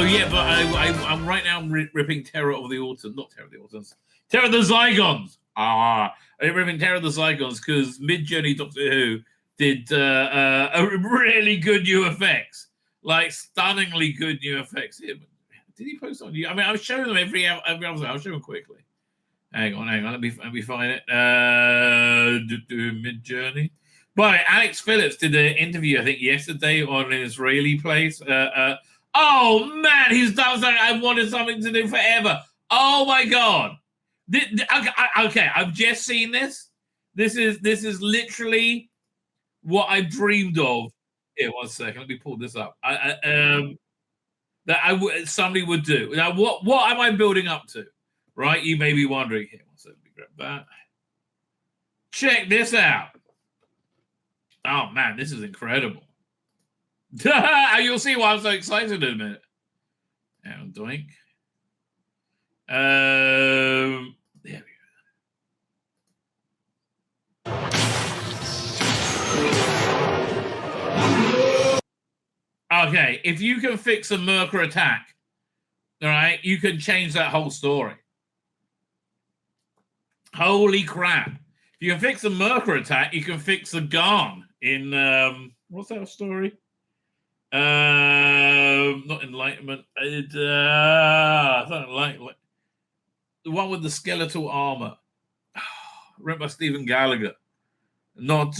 Oh yeah, but I'm right now ripping Terror of the Autumn, not Terror of the Autumns, Terror of the Zygons. I'm ripping Terror of the Zygons because Mid-Journey Doctor Who did a really good new effects, like stunningly good new effects. Did he post on you? I mean, I'm showing them every other. I'll show them quickly. Hang on. Let me find it. Mid-Journey. But Alex Phillips did an interview, I think, yesterday on an Israeli place. Oh man, he's done something I wanted something to do forever. Oh my god. Okay, I've just seen this. This is literally what I dreamed of. Here, 1 second. Let me pull this up. Somebody would do. Now, what am I building up to? Right? You may be wondering. Here, 1 second. Let me grab that. Check this out. Oh man, this is incredible. You'll see why I'm so excited in a minute. And doink. There we go. Okay, if you can fix a Merker attack, all right, you can change that whole story. Holy crap. If you can fix a Merker attack, you can fix the Garn in, what's that story? Not Enlightenment. Not Enlightenment. The one with the skeletal armor. Written by Stephen Gallagher. Not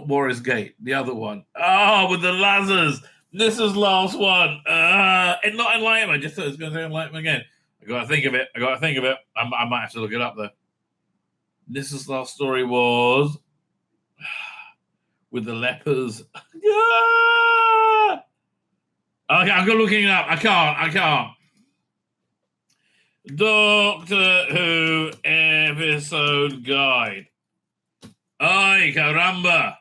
Warriors Gate. The other one. Oh, with the lasers. This is last one. And not Enlightenment. Just thought it was going to say Enlightenment again. I got to think of it. I might have to look it up though. This is last story was with the lepers. Okay, I'm looking it up. I can't. Doctor Who episode guide. Ay, caramba.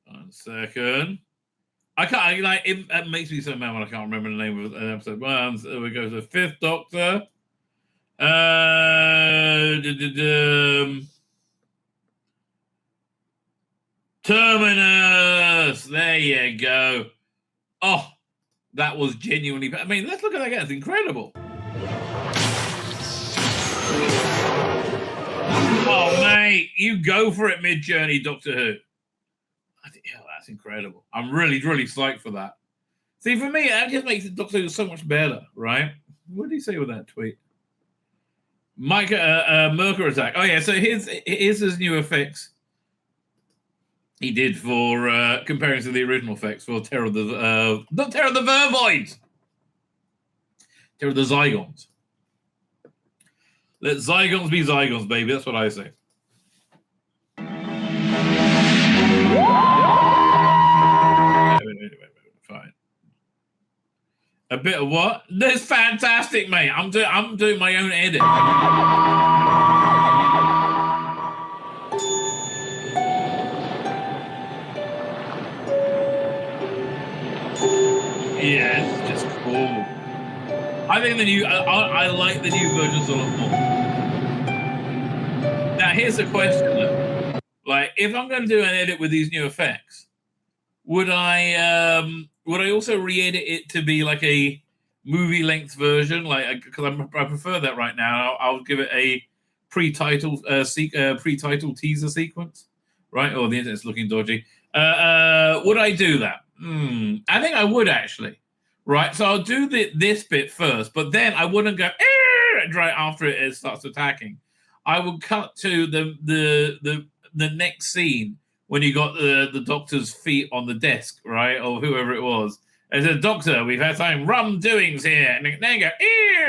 1 second. I can't, it makes me so mad when I can't remember the name of an episode. So we go to the 5th Doctor. Terminus. There you go. Oh, that was genuinely. I mean, let's look at that again. It's incredible. Oh, mate, you go for it, Mid-Journey Doctor Who. That's incredible. I'm really, really psyched for that. See, for me, that just makes Doctor Who so much better, right? What did he say with that tweet? Mike, Merker attack. Oh, yeah, so here's his new effects he did for comparing to the original effects for Terror of the not Terror of the Vervoids, Terror of the Zygons. Let Zygons be Zygons, baby. That's what I say. Wait, fine. A bit of what? That's fantastic, mate. I'm doing my own edit. Yeah, it's just cool. I think I like the new versions a lot more. Now, here's the question though. Like, if I'm going to do an edit with these new effects, would I also re-edit it to be like a movie-length version? Like, because I prefer that right now. I'll give it a pre-title teaser sequence, right? Oh, the internet's looking dodgy. Would I do that? I think I would actually. Right, so I'll do this bit first, but then I wouldn't go right after it starts attacking. I would cut to the next scene when you got the Doctor's feet on the desk, right, or whoever it was. And said, "Doctor, we've had some rum doings here," and then you go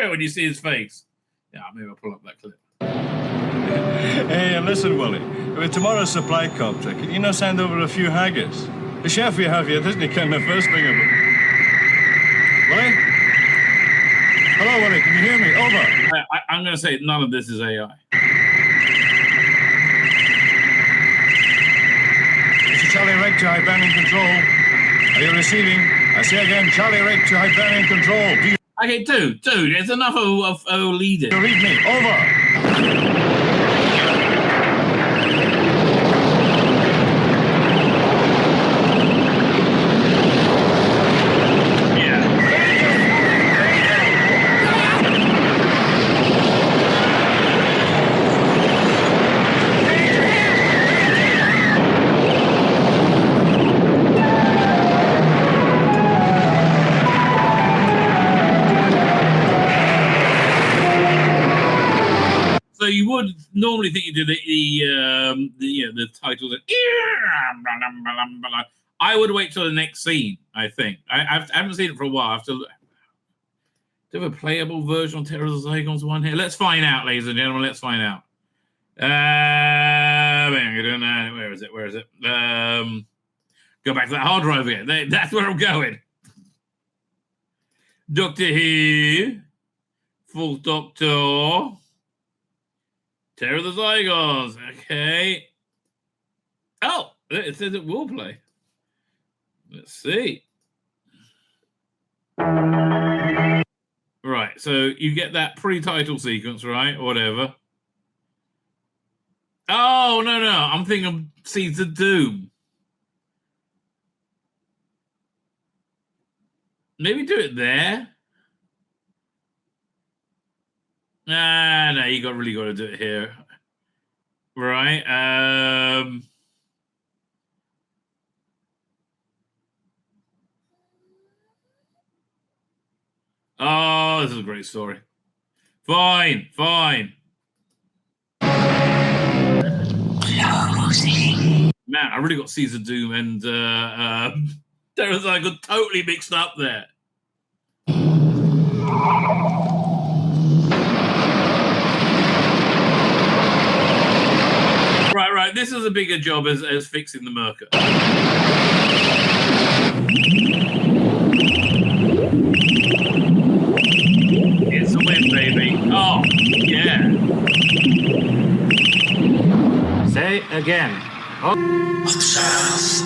when you see his face. Yeah, maybe I'll pull up that clip. Hey, listen, Willie. With tomorrow's supply contract, can you send over a few haggis? The chef we have here isn't the kind of first thing about. Willie? Hello, Willie. Can you hear me? Over. I'm going to say none of this is AI. This is Charlie Rake to Hibernian Control. Are you receiving? I say again, Charlie Rake to Hibernian Control. Do you... Okay, dude, it's enough of leading. You read me. Over. do the title. I would wait till the next scene. I think I haven't seen it for a while. I have to. Do you have a playable version on Terror of the Zygons one here? Let's find out, ladies and gentlemen. Let's find out. Where is it? Where is it? Go back to that hard drive again. That's where I'm going. Doctor Who, Full Doctor, Terror of the Zygons. Okay. Oh, it says it will play. Let's see. Right, so you get that pre-title sequence, right? Or whatever. Oh, no. I'm thinking of Seeds of Doom. Maybe do it there. No, you really got to do it here. Right. Oh, this is a great story. Fine. Man, I really got Caesar Doom and Terror of the Zygons totally mixed up there. Right. This is a bigger job as fixing the Merca. It's a win, baby. Oh, yeah. Say again. Observe.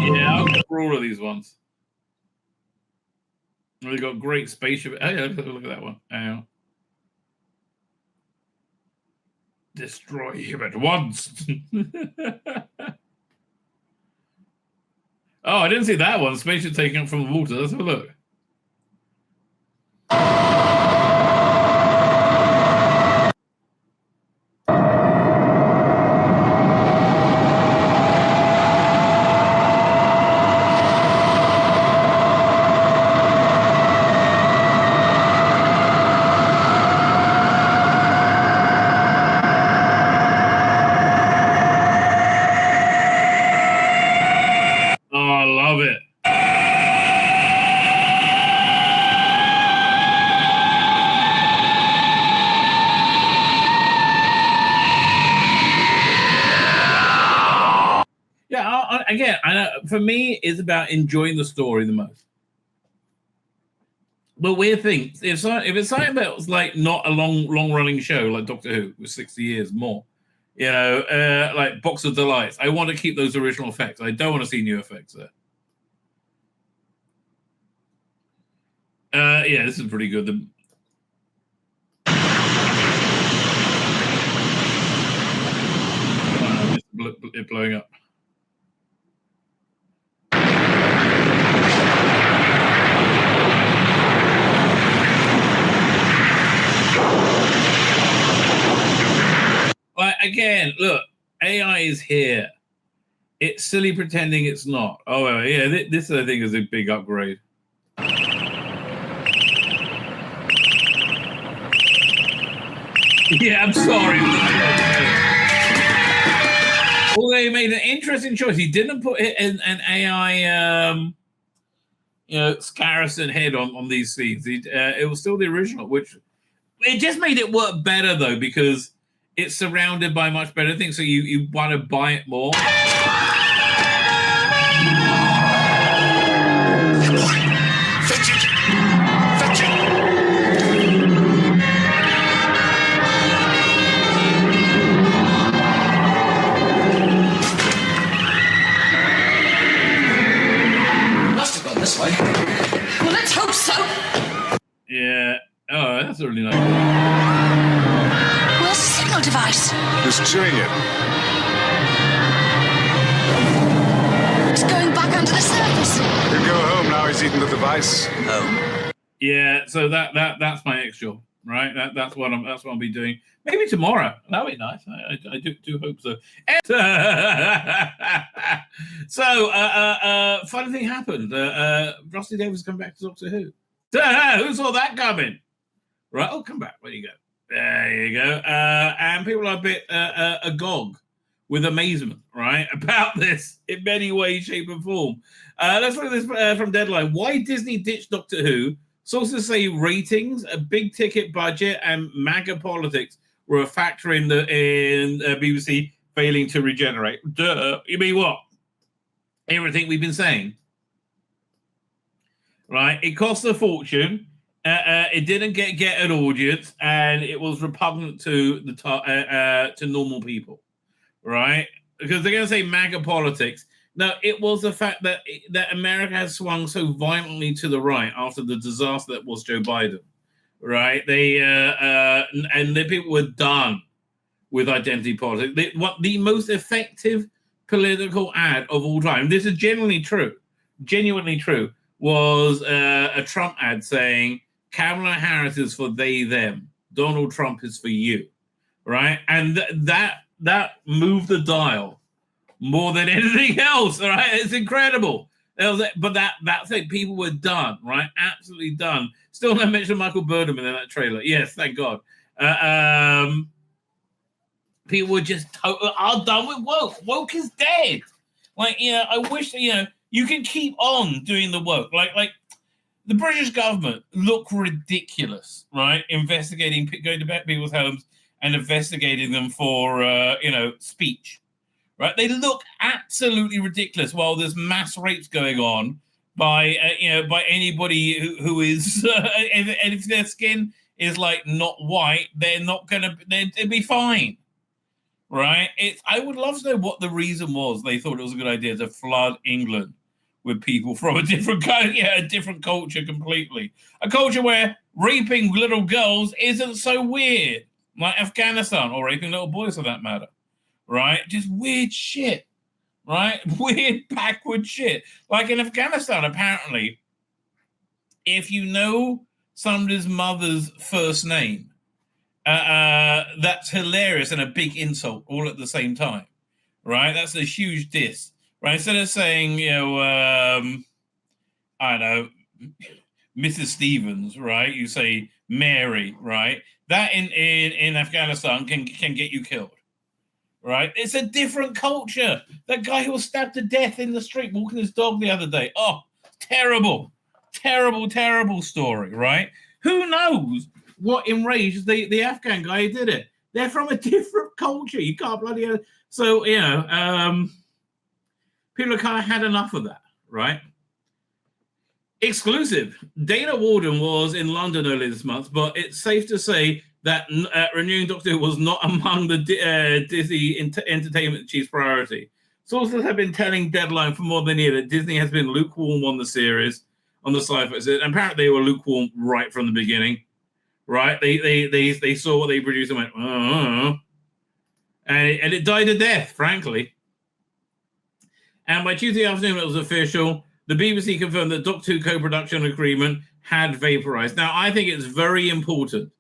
Yeah, I'll go for all of these ones. We've got great spaceship. Oh, yeah, look at that one. Destroy him at once. Oh, I didn't see that one. Spaceship taking up from the water. Let's have a look. Again, I know for me, it's about enjoying the story the most. But weird thing, if it's something about like not a long running show like Doctor Who with 60 years more, like Box of Delights, I want to keep those original effects. I don't want to see new effects there. Yeah, this is pretty good. It blowing up. Again, look, AI is here. It's silly pretending it's not. Oh, well, yeah, this I think is a big upgrade. Yeah, I'm sorry. Well, they made an interesting choice. He didn't put an AI, Scarison head on these scenes. It was still the original, which it just made it work better though because it's surrounded by much better things, so you want to buy it more. Fetch it! Fetch it! Must have gone this way. Well, let's hope so. Yeah. Oh, that's really nice. Where's the signal device? Who's chewing it? It's going back under the surface. He'll go home now he's eaten the device. Home. Yeah, so that's my next job. right? That's what I'll be doing. Maybe tomorrow. That'd be nice. I do hope so. And, so, funny thing happened. Rusty Davis come back to Doctor Who. Who saw that coming? Right. Oh, come back. Where you go? There you go. And people are a bit agog with amazement, right, about this in many ways, shape, and form. Let's look at this from Deadline. Why Disney ditched Doctor Who? Sources say ratings, a big ticket budget, and MAGA politics were a factor in BBC failing to regenerate. Duh. You mean what? Everything we've been saying. Right? It cost a fortune. It didn't get an audience, and it was repugnant to to normal people, right? Because they're going to say MAGA politics. No, it was the fact that America has swung so violently to the right after the disaster that was Joe Biden, right? They and the people were done with identity politics. The most effective political ad of all time. This is genuinely true. Was a Trump ad saying Kamala Harris is for they, them. Donald Trump is for you, right? And that moved the dial more than anything else, all right? It's incredible. But that's it. People were done, right? Absolutely done. Still not mention Michael Burnham in that trailer. Yes, thank God. People were just are done with woke. Woke is dead. Like, I wish that, you can keep on doing the work. Like the British government look ridiculous, right? Investigating, going to people's homes and investigating them for, speech, right? They look absolutely ridiculous while there's mass rapes going on by anybody who is, and if their skin is like not white, they'd be fine. Right? I would love to know what the reason was they thought it was a good idea to flood England with people from a different culture completely. A culture where raping little girls isn't so weird, like Afghanistan, or raping little boys for that matter. Right? Just weird shit. Right? Weird backward shit. Like in Afghanistan, apparently, if you know somebody's mother's first name, that's hilarious and a big insult all at the same time, right? That's a huge diss, right? Instead of saying, I don't know, Mrs. Stevens, right? You say Mary, right? That in Afghanistan can get you killed, right? It's a different culture. That guy who was stabbed to death in the street walking his dog the other day. Oh, terrible, terrible, terrible story, right? Who knows what enraged the Afghan guy who did it? They're from a different culture. You can't bloody... So, people have kind of had enough of that, right? Exclusive. Dana Warden was in London earlier this month, but it's safe to say that renewing Doctor Who was not among the Disney Entertainment Chief's priority. Sources have been telling Deadline for more than a year that Disney has been lukewarm on the series, on the sci-fi series. Apparently, they were lukewarm right from the beginning. Right, they saw what they produced and went, and it died a death, frankly. And by Tuesday afternoon, it was official. The BBC confirmed that Doctor Who co-production agreement had vaporized. Now, I think it's very important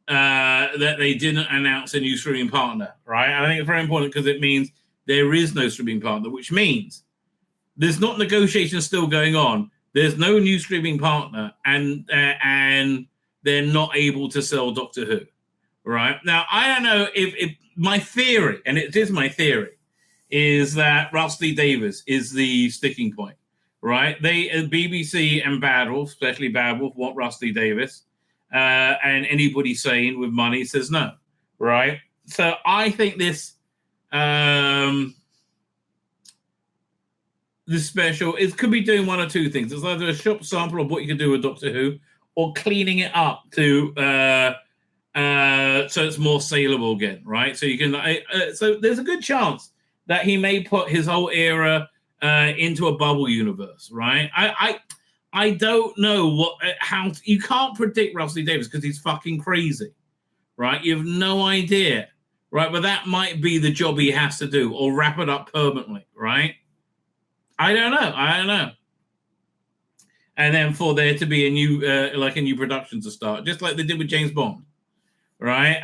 that they didn't announce a new streaming partner, right? I think it's very important because it means there is no streaming partner, which means there's not negotiations still going on. There's no new streaming partner, and they're not able to sell Doctor Who, right? Now, I don't know if my theory, and it is my theory, is that Rusty Davis is the sticking point, right? BBC and Bad Wolf, especially Bad Wolf, want Rusty Davis, and anybody sane with money says no, right? So I think this special, it could be doing one or two things. It's either a shop sample of what you can do with Doctor Who, or cleaning it up to so it's more saleable again, right? So you can so there's a good chance that he may put his whole era into a bubble universe, right? I don't know how you can't predict Rusty Davis because he's fucking crazy, right? You have no idea, right? But that might be the job he has to do, or wrap it up permanently, right? I don't know. and then for there to be a new production to start, just like they did with James Bond, right?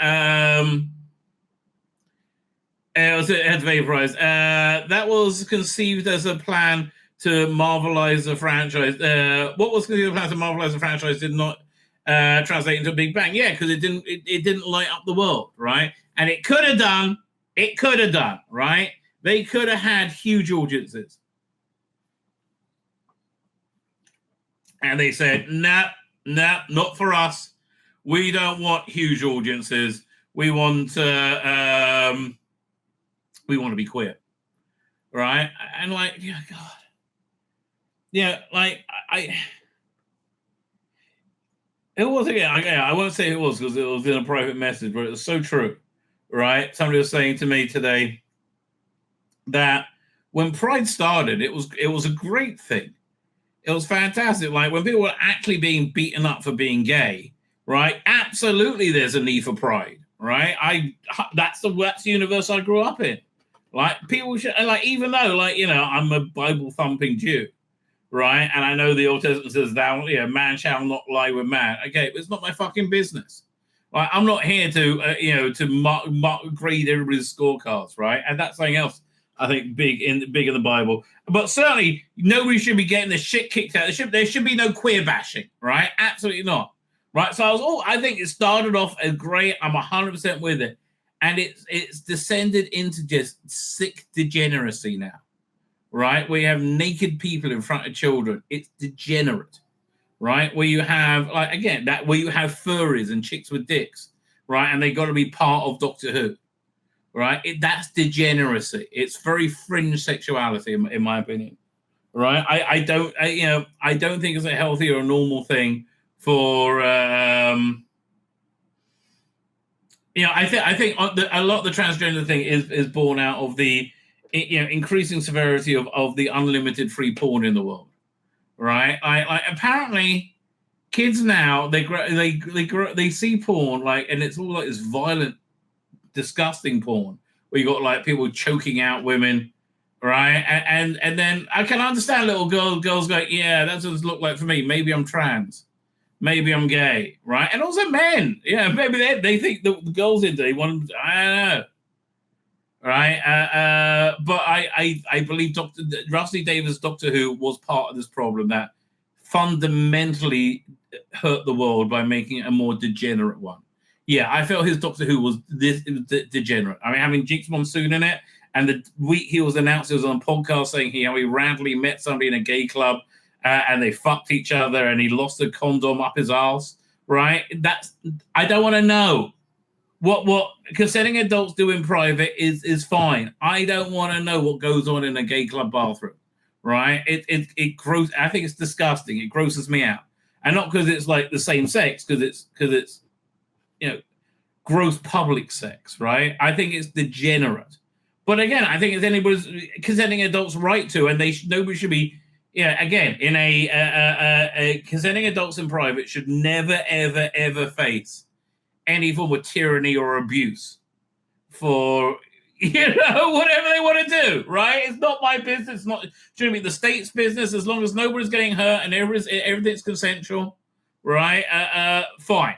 It was at Vaporize. That was conceived as a plan to marvelize the franchise. What was conceived as a plan to marvelize the franchise did not translate into a Big Bang. Yeah, because it didn't light up the world, right? And it could have done. It could have done, right? They could have had huge audiences. And they said, nah, not for us. We don't want huge audiences. We want to be queer, right? And like, yeah, God, yeah, like it was again. I won't say who it was because it was in a private message, but it was so true, right? Somebody was saying to me today that when Pride started, it was a great thing. It was fantastic. Like when people were actually being beaten up for being gay, right? Absolutely, there's a need for pride, right? That's the universe I grew up in. Like people should, like, even though, like, you know, I'm a Bible thumping Jew, right? And I know the Old Testament says, man shall not lie with man. Okay, but it's not my fucking business. Like, I'm not here to, to grade everybody's scorecards, right? And that's something else I think big in the Bible. But certainly, nobody should be getting the shit kicked out. There should be no queer bashing, right? Absolutely not, right? So I think it started off as great. I'm 100% with it. And it's descended into just sick degeneracy now, right? Where you have naked people in front of children. It's degenerate, right? Where you have, like, again, where you have furries and chicks with dicks, right? And they got to be part of Doctor Who, right? That's degeneracy. It's very fringe sexuality, in my opinion, right? I don't think it's a healthy or a normal thing for. I think a lot of the transgender thing is born out of the increasing severity of the unlimited free porn in the world, right? Apparently kids now they see porn, like, and it's all like this violent, disgusting porn where you got like people choking out women, right? And then I can understand little girls go, yeah, that's what it look like for me. Maybe I'm trans. Maybe I'm gay, right? And also men, maybe they think the girls into they want. I don't know, right? But I believe Dr. Rusty Davis' Doctor Who was part of this problem that fundamentally hurt the world by making it a more degenerate one. Yeah, I felt his Doctor Who was this degenerate. I mean, having Jinx Monsoon in it, and the week he was announced, he was on a podcast saying he randomly met somebody in a gay club. And they fucked each other, and he lost a condom up his ass, right? I don't want to know what consenting adults do in private is fine. I don't want to know what goes on in a gay club bathroom, right? It gross. I think it's disgusting. It grosses me out, and not because it's like the same sex, because it's gross public sex, right? I think it's degenerate. But again, I think it's anybody's consenting adults' right to, and nobody should be. Yeah, again, in a consenting adults in private should never, ever, ever face any form of tyranny or abuse for, whatever they want to do, right? It's not my business. It's not shouldn't be the state's business as long as nobody's getting hurt and everything's consensual, right? Fine.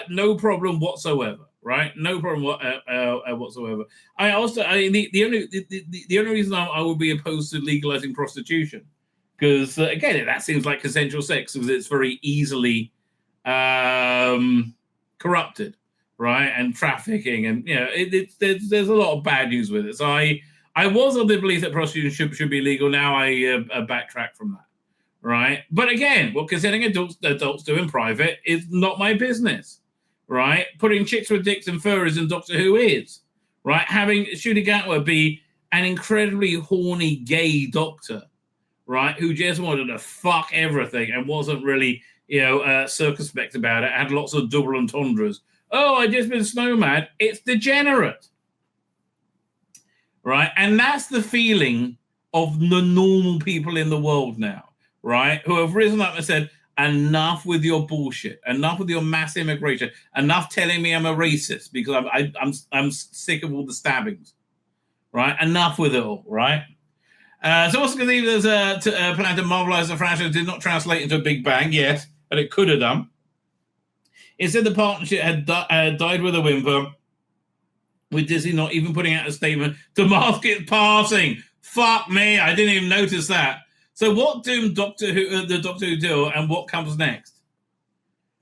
No problem whatsoever, right? No problem whatsoever. The only reason I would be opposed to legalizing prostitution, because again, that seems like consensual sex because it's very easily corrupted, right? And trafficking, and there's a lot of bad news with it. So I was of the belief that prostitution should be legal. Now I backtrack from that, right? But again, what consenting adults do in private is not my business, right? Putting chicks with dicks and furries in Doctor Who is, right? Having Shooty Gatwa be an incredibly horny gay doctor, right, who just wanted to fuck everything and wasn't really, circumspect about it, had lots of double entendres. Oh, I just been snowmad. It's degenerate, right? And that's the feeling of the normal people in the world now, right, who have risen up and said, enough with your bullshit, enough with your mass immigration, enough telling me I'm a racist because I'm sick of all the stabbings, right? Enough with it all, right? So also believe there's a plan to marvelize the franchise did not translate into a big bang, yes, but it could have done. It said the partnership had died with a whimper, with Disney not even putting out a statement to mask its passing. Fuck me, I didn't even notice that. So what doomed the Doctor Who deal, and what comes next?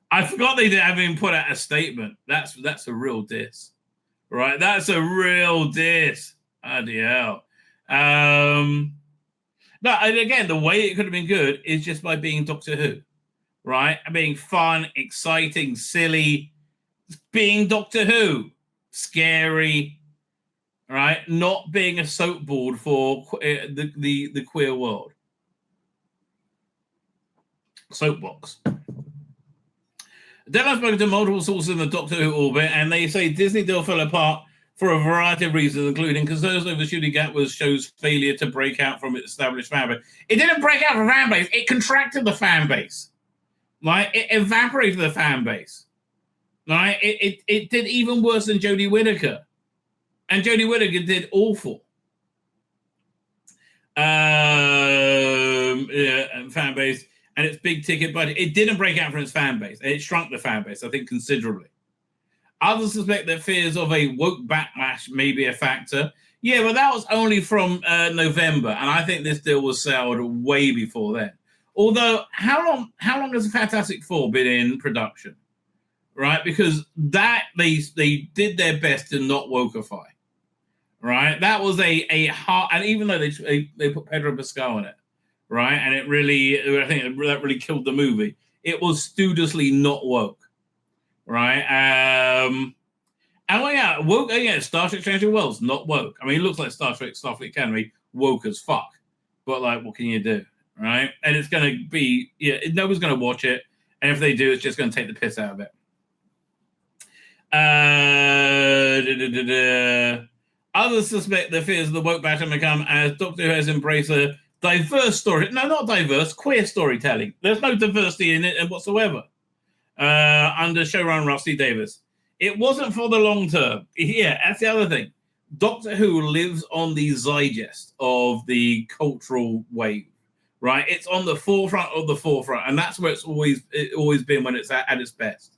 I forgot they didn't even put out a statement. That's a real diss, right? That's a real diss. Bloody hell. No, and again, the way it could have been good is just by being Doctor Who, right? Being fun, exciting, silly, being Doctor Who, scary, right? Not being a soapboard for the queer world. Soapbox. Then I've spoken to multiple sources in the Doctor Who orbit, and they say Disney deal fell apart for a variety of reasons, including concerns over shooting gap with show's failure to break out from its established fan base. It didn't break out from fan base; it contracted the fan base. Right? It evaporated the fan base. Right? It did even worse than Jodie Whittaker, and Jodie Whittaker did awful. Fan base. And its big ticket budget, it didn't break out from its fan base. It shrunk the fan base, I think, considerably. Others suspect that fears of a woke backlash may be a factor. Yeah, but that was only from November, and I think this deal was sailed way before then. Although, how long has Fantastic Four been in production? Right, because that they did their best to not wokeify. Right, that was a hard, and even though they put Pedro Pascal in it. Right, and I think that really killed the movie. It was studiously not woke, right? And woke. Star Trek: Strange New Worlds, not woke. I mean, it looks like Star Trek Starfleet Academy, woke as fuck. But like, what can you do, right? And it's going to be, nobody's going to watch it, and if they do, it's just going to take the piss out of it. Others suspect the fears of the woke battle become as Doctor Who has embraced a diverse story. No, not diverse, queer storytelling. There's no diversity in it whatsoever. Under showrunner Rusty Davis. It wasn't for the long term. Yeah, that's the other thing. Doctor Who lives on the zeitgeist of the cultural wave, right? It's on the forefront of the forefront, and that's where it's always been when it's at its best,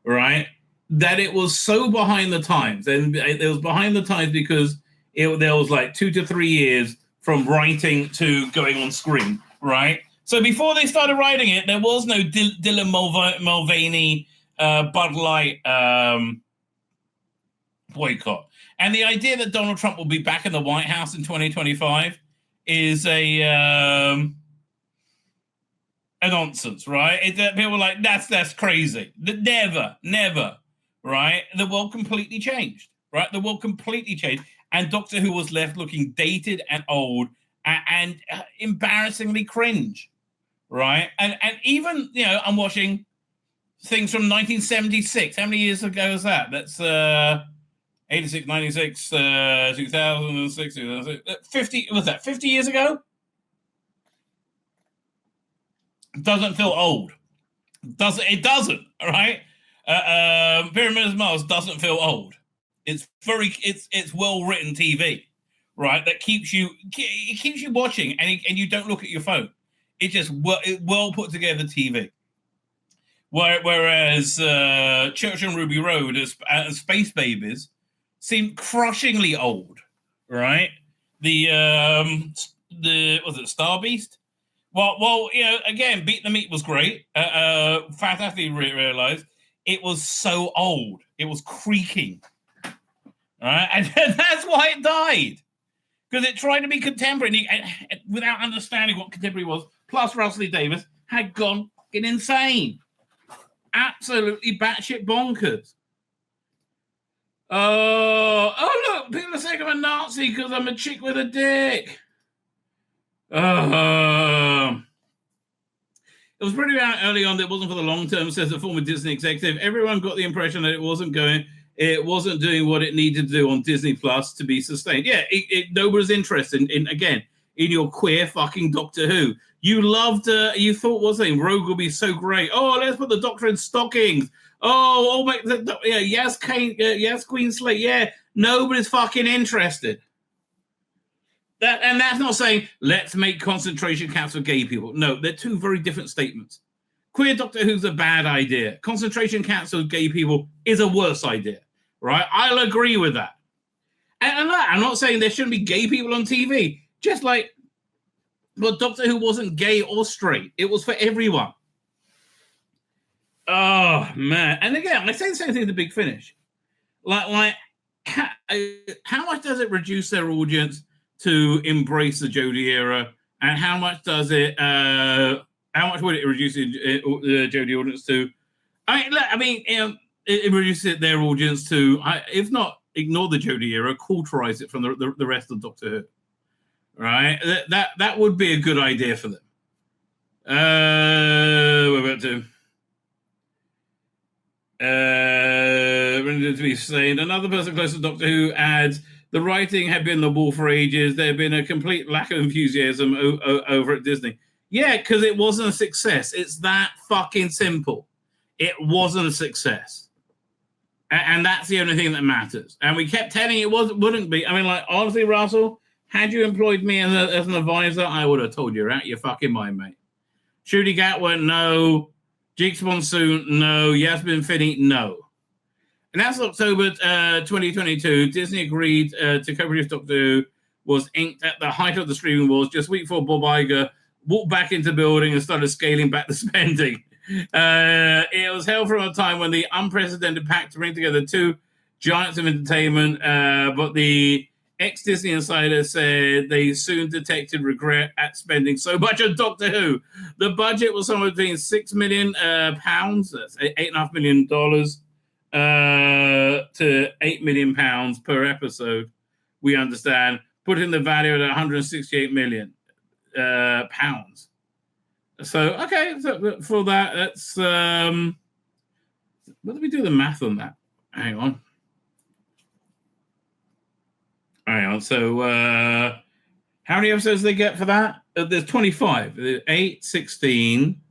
right? That it was so behind the times, and it was behind the times because there was like 2 to 3 years from writing to going on screen, right? So before they started writing it, there was no Dylan Mulvaney, Bud Light boycott. And the idea that Donald Trump will be back in the White House in 2025 is a nonsense, right? People were like, that's crazy. Never, right? The world completely changed, right? The world completely changed. And Doctor Who was left looking dated and old and embarrassingly cringe, right? And even, I'm watching things from 1976. How many years ago is that? That's 86, 96, 2006, 50, was that 50 years ago? Doesn't feel old. It doesn't, all right? Pyramid of Mars doesn't feel old. It's well written TV, right? That keeps you watching, and you don't look at your phone. It's just well put together TV. Whereas Church and Ruby Road as Space Babies seem crushingly old, right? Was it Star Beast? Well, again, Beat the Meat was great. Fantastically realized it was so old. It was creaking. Right, and that's why it died, because it tried to be contemporary without understanding what contemporary was. Plus, Russell Davis had gone fucking insane, absolutely batshit bonkers. Oh, look, people are saying I'm a Nazi because I'm a chick with a dick. It was pretty out early on that it wasn't for the long term, says the former Disney executive. Everyone got the impression that it wasn't doing what it needed to do on Disney Plus to be sustained. Yeah, nobody's interested in your queer fucking Doctor Who. You loved, you thought, what's the name? Rogue will be so great. Oh, let's put the Doctor in stockings. Oh, make yes, Queen Slate. Yeah, nobody's fucking interested. And that's not saying let's make concentration camps for gay people. No, they're two very different statements. Queer Doctor Who's a bad idea. Concentration camps for gay people is a worse idea, right? I'll agree with that. And I'm not saying there shouldn't be gay people on TV. Just like, well, Doctor Who wasn't gay or straight. It was for everyone. Oh, man. And again, I say the same thing to Big Finish. Like how much does it reduce their audience to embrace the Jodie era? And how much does it, how much would it reduce the Jodie audience to? It reduces their audience to, if not ignore the Jodie era, cauterize it from the rest of Doctor Who. Right? That would be a good idea for them. We're about to. To be saying another person close to Doctor Who adds the writing had been the wall for ages. There had been a complete lack of enthusiasm over at Disney. Yeah, because it wasn't a success. It's that fucking simple. It wasn't a success, and that's the only thing that matters. And we kept telling it wouldn't be. I mean, like, honestly, Russell, had you employed me as an advisor, I would have told you, you're out your fucking mind, mate. Shruti Gatwa, no. Jinx Monsoon, no. Yasmin Finney, no. And that's October 2022. Disney agreed to co-produce Doctor Who, was inked at the height of the streaming wars, just a week before Bob Iger walked back into the building and started scaling back the spending. It was held from a time when the unprecedented pact to bring together two giants of entertainment, but the ex-Disney insider said they soon detected regret at spending so much on Doctor Who. The budget was somewhere between £6 million, that's $8.5 million, to £8 million per episode, we understand, putting the value at £168 million. So, okay, so for that, that's... what do we do the math on that? Hang on. So, how many episodes do they get for that? There's 25. 8, 16,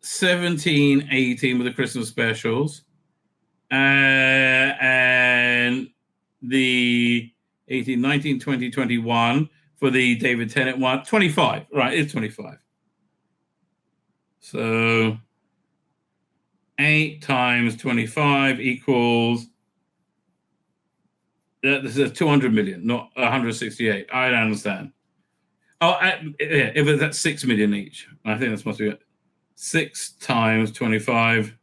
17, 18 with the Christmas specials. And the 18, 19, 20, 21 for the David Tennant one. 25. Right, it's 25. So, 8 times 25 equals... This is 200 million, not 168. I don't understand. Oh, if it's at 6 million each, I think that's supposed to be 6 times 25.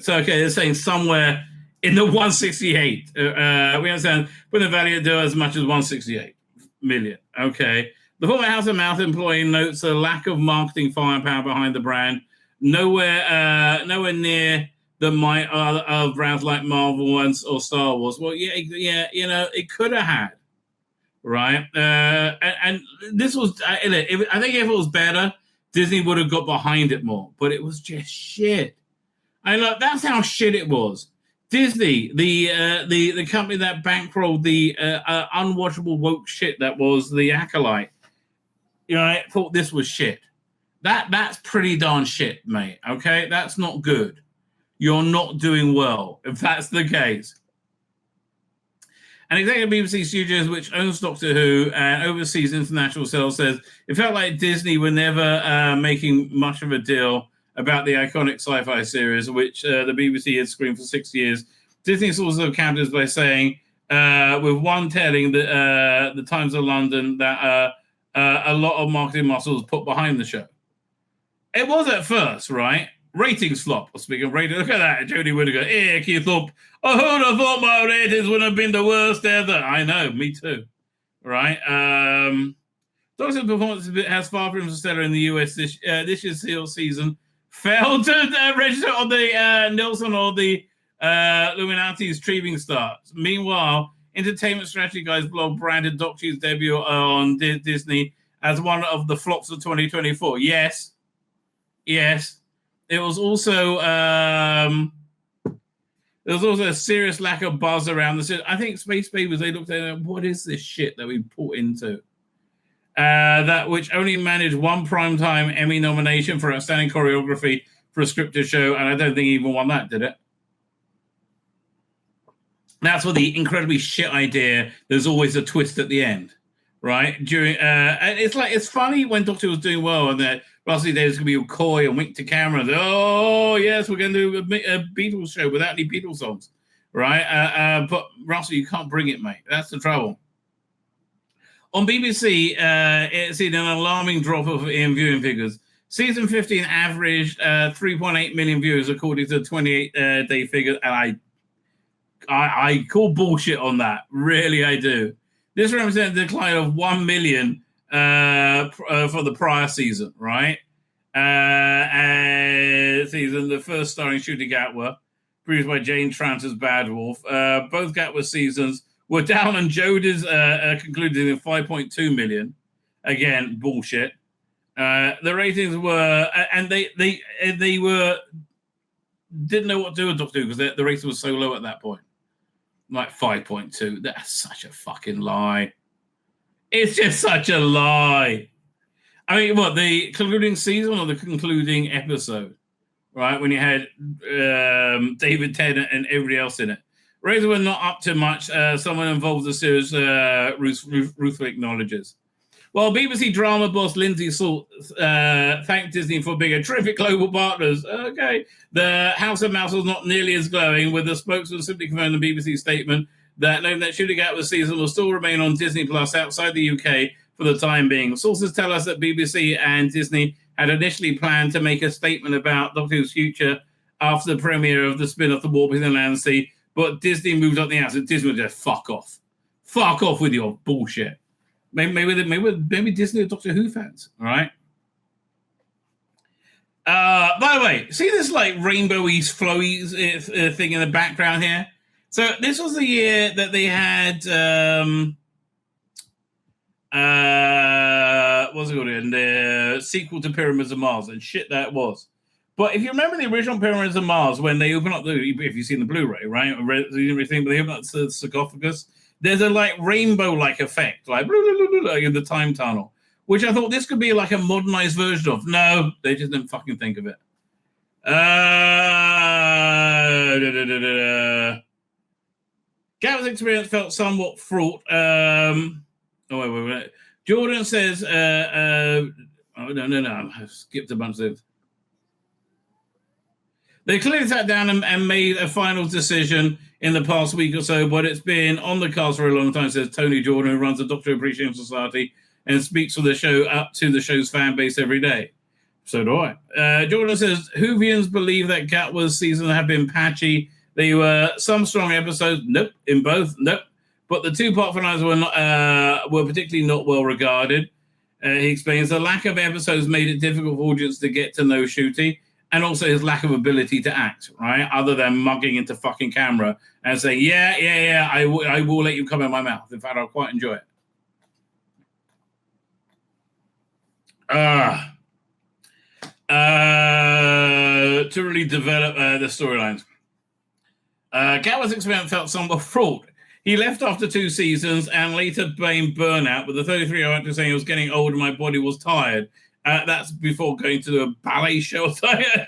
So, okay, they're saying somewhere in the 168. We understand, but the value do as much as 168 million. Okay. The former House of Mouth employee notes a lack of marketing firepower behind the brand. Nowhere near the might of brands like Marvel or Star Wars. Well, yeah, it could have had, right? And this was, I think if it was better, Disney would have got behind it more, but it was just shit. And look, that's how shit it was. Disney, the company that bankrolled the unwatchable woke shit that was The Acolyte, I thought this was shit. That's pretty darn shit, mate. Okay, that's not good. You're not doing well, if that's the case. An executive BBC Studios, which owns Doctor Who and oversees international sales, says it felt like Disney were never making much of a deal about the iconic sci-fi series, which the BBC had screened for 6 years. Disney also countered by saying, with one telling the Times of London that a lot of marketing muscle was put behind the show. It was at first, right? Ratings flop. Speaking of ratings, look at that. Jodie Whittaker. Icky thump. Oh, who'd have thought my ratings would have been the worst ever? I know, me too. Right? Doctor's performance has far from stellar in the US this year's season. Failed to register on the Nielsen or the Illuminati's streaming starts. Meanwhile, Entertainment Strategy Guys blog branded Doctor Who's debut on Disney as one of the flops of 2024. Yes. It was also there was also a serious lack of buzz around the. I think Space Babies, they looked at it, what is this shit that we put into? That which only managed one primetime Emmy nomination for outstanding choreography for a scripted show, and I don't think he even won that, did it? That's for the incredibly shit idea. There's always a twist at the end. right? During and it's funny when Doctor Who was doing well, and that Russell Davies could be all coy and wink to camera. And, oh yes, we're going to do a Beatles show without any Beatles songs, right? But Russell, you can't bring it, mate. That's the trouble. On BBC, it's seen an alarming drop in viewing figures. Season 15 averaged 3.8 million viewers according to the 28-day figure, and I call bullshit on that. Really, I do. This represents a decline of 1 million for the prior season, right? Season, the first starring Shooty Gatwa, produced by Jane Tranter's Bad Wolf. Both Gatwa seasons were down, and Jodie's concluded in 5.2 million. Again, bullshit. The ratings were, and they were didn't know what to do with Doctor Who because the rating was so low at that point, like 5.2. That's such a fucking lie. It's just such a lie. I mean, what, the concluding season or the concluding episode, right? When you had David Tennant and everybody else in it. Ratings were not up to much. Someone involved in the series, ruefully acknowledges. Well, BBC drama boss Lindsay Salt thanked Disney for being a terrific global partners. Okay. The House of Mouse was not nearly as glowing, with the spokesman simply confirming the BBC statement that noting that Shooting Out the season will still remain on Disney Plus outside the UK for the time being. Sources tell us that BBC and Disney had initially planned to make a statement about Doctor Who's future after the premiere of the spin-off The War Between the Land and Sea, but Disney moved up the house, and Disney was just fuck off. Fuck off with your bullshit. Maybe Disney are Doctor Who fans, all right? By the way, see this like rainbowy, flowy thing in the background here? So this was the year that they had, what's it called? The sequel to Pyramids of Mars, and shit that was. But if you remember the original Pyramids of Mars, when they open up if you've seen the Blu-ray, right? Everything, but they open up the sarcophagus, there's a like rainbow-like effect, like in the time tunnel, which I thought this could be like a modernized version of. No, they just didn't fucking think of it. Gatwa's experience felt somewhat fraught. Wait. Jordan says, no, I've skipped a bunch of things. They clearly sat down and made a final decision in the past week or so, but it's been on the cards for a long time, says Tony Jordan, who runs the Doctor Appreciation Society and speaks for the show up to the show's fan base every day. So do I. Jordan says, Whovians believe that Gatwa's season have been patchy. There were some strong episodes. Nope. In both. Nope. But the two-part finales were particularly not well regarded. He explains the lack of episodes made it difficult for audience to get to know Shooty, and also his lack of ability to act, right? Other than mugging into fucking camera and saying, yeah, I will let you come in my mouth. In fact, I'll quite enjoy it. To really develop the storylines. Gatwa's experiment felt somewhat fraught. He left after 2 seasons and later blamed burnout, with the 33-year-old actor saying he was getting old and my body was tired. That's before going to a ballet show. Dr.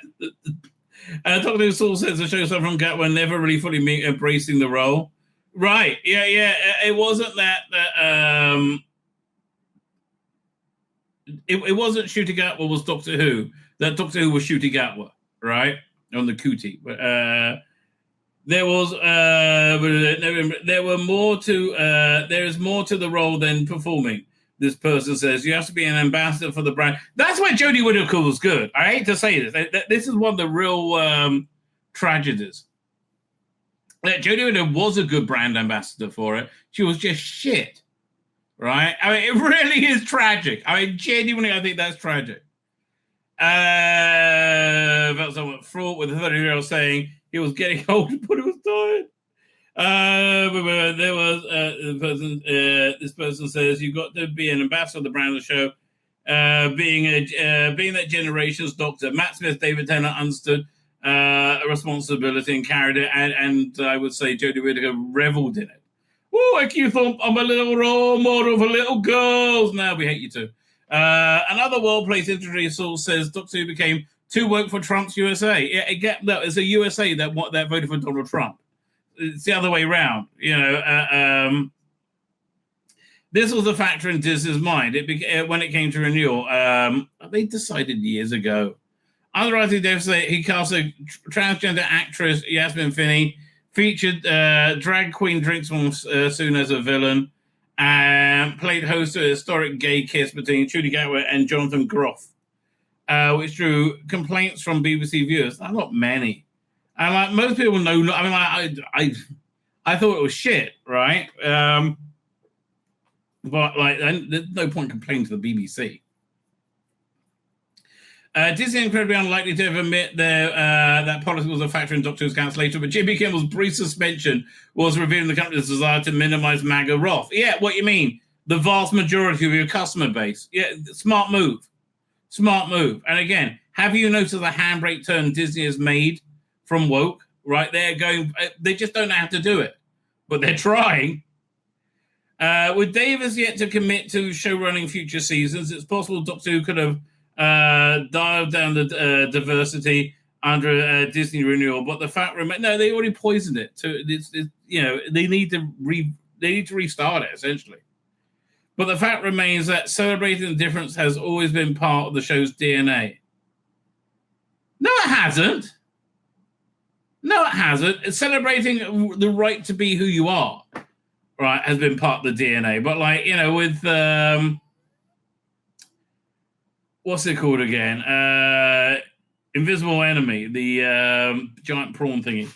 Who Saul says the show suffered from Gatwa never really fully embracing the role. Right. Yeah. It wasn't that it wasn't Shooty Gatwa was Doctor Who. That Doctor Who was Shooty Gatwa, right? On the cootie. But there were more to there is more to the role than performing. This person says you have to be an ambassador for the brand. That's why Jodie Whittaker was good. I hate to say this. This is one of the real tragedies. Jodie Whittaker was a good brand ambassador for it. She was just shit, right? I mean, it really is tragic. I mean, genuinely, I think that's tragic. Felt somewhat fraught with the 30-year-old saying he was getting old, but he was tired. There was this person says you've got to be an ambassador of the brand of the show, being that generation's doctor. Matt Smith, David Tennant understood a responsibility and carried it, and I would say Jodie Whittaker reveled in it. Oh, I keep thump, I'm a little role model for little girls. Now we hate you too. Another well-placed interview source says Doctor Who became too woke for Trump's USA. It's a USA that voted for Donald Trump. It's the other way around, you know. this was a factor in Disney's mind. When it came to renewal, they decided years ago. Underwriting deficit, he cast a transgender actress, Yasmin Finney, featured drag queen drinks from soon as a villain, and played host to a historic gay kiss between Trudy Gatwick and Jonathan Groff, which drew complaints from BBC viewers. Not many. And like most people know, I mean, I thought it was shit, right? But like, there's no point complaining to the BBC. Disney incredibly unlikely to ever admit that policy was a factor in Doctor Who's cancellation, but Jimmy Kimmel's brief suspension was revealing the company's desire to minimize MAGA wrath. Yeah, what you mean? The vast majority of your customer base. Yeah, smart move. Smart move. And again, have you noticed the handbrake turn Disney has made from woke? Right, they just don't know how to do it, but they're trying. With Davis yet to commit to showrunning future seasons, it's possible Doctor Who could have dialed down the diversity under Disney renewal, but the fact remains, no, they already poisoned it. They need to restart it essentially. But the fact remains that celebrating the difference has always been part of the show's DNA. No, it hasn't. No, it hasn't. Celebrating the right to be who you are, right, has been part of the DNA. But with what's it called again? Invisible Enemy, the giant prawn thingy.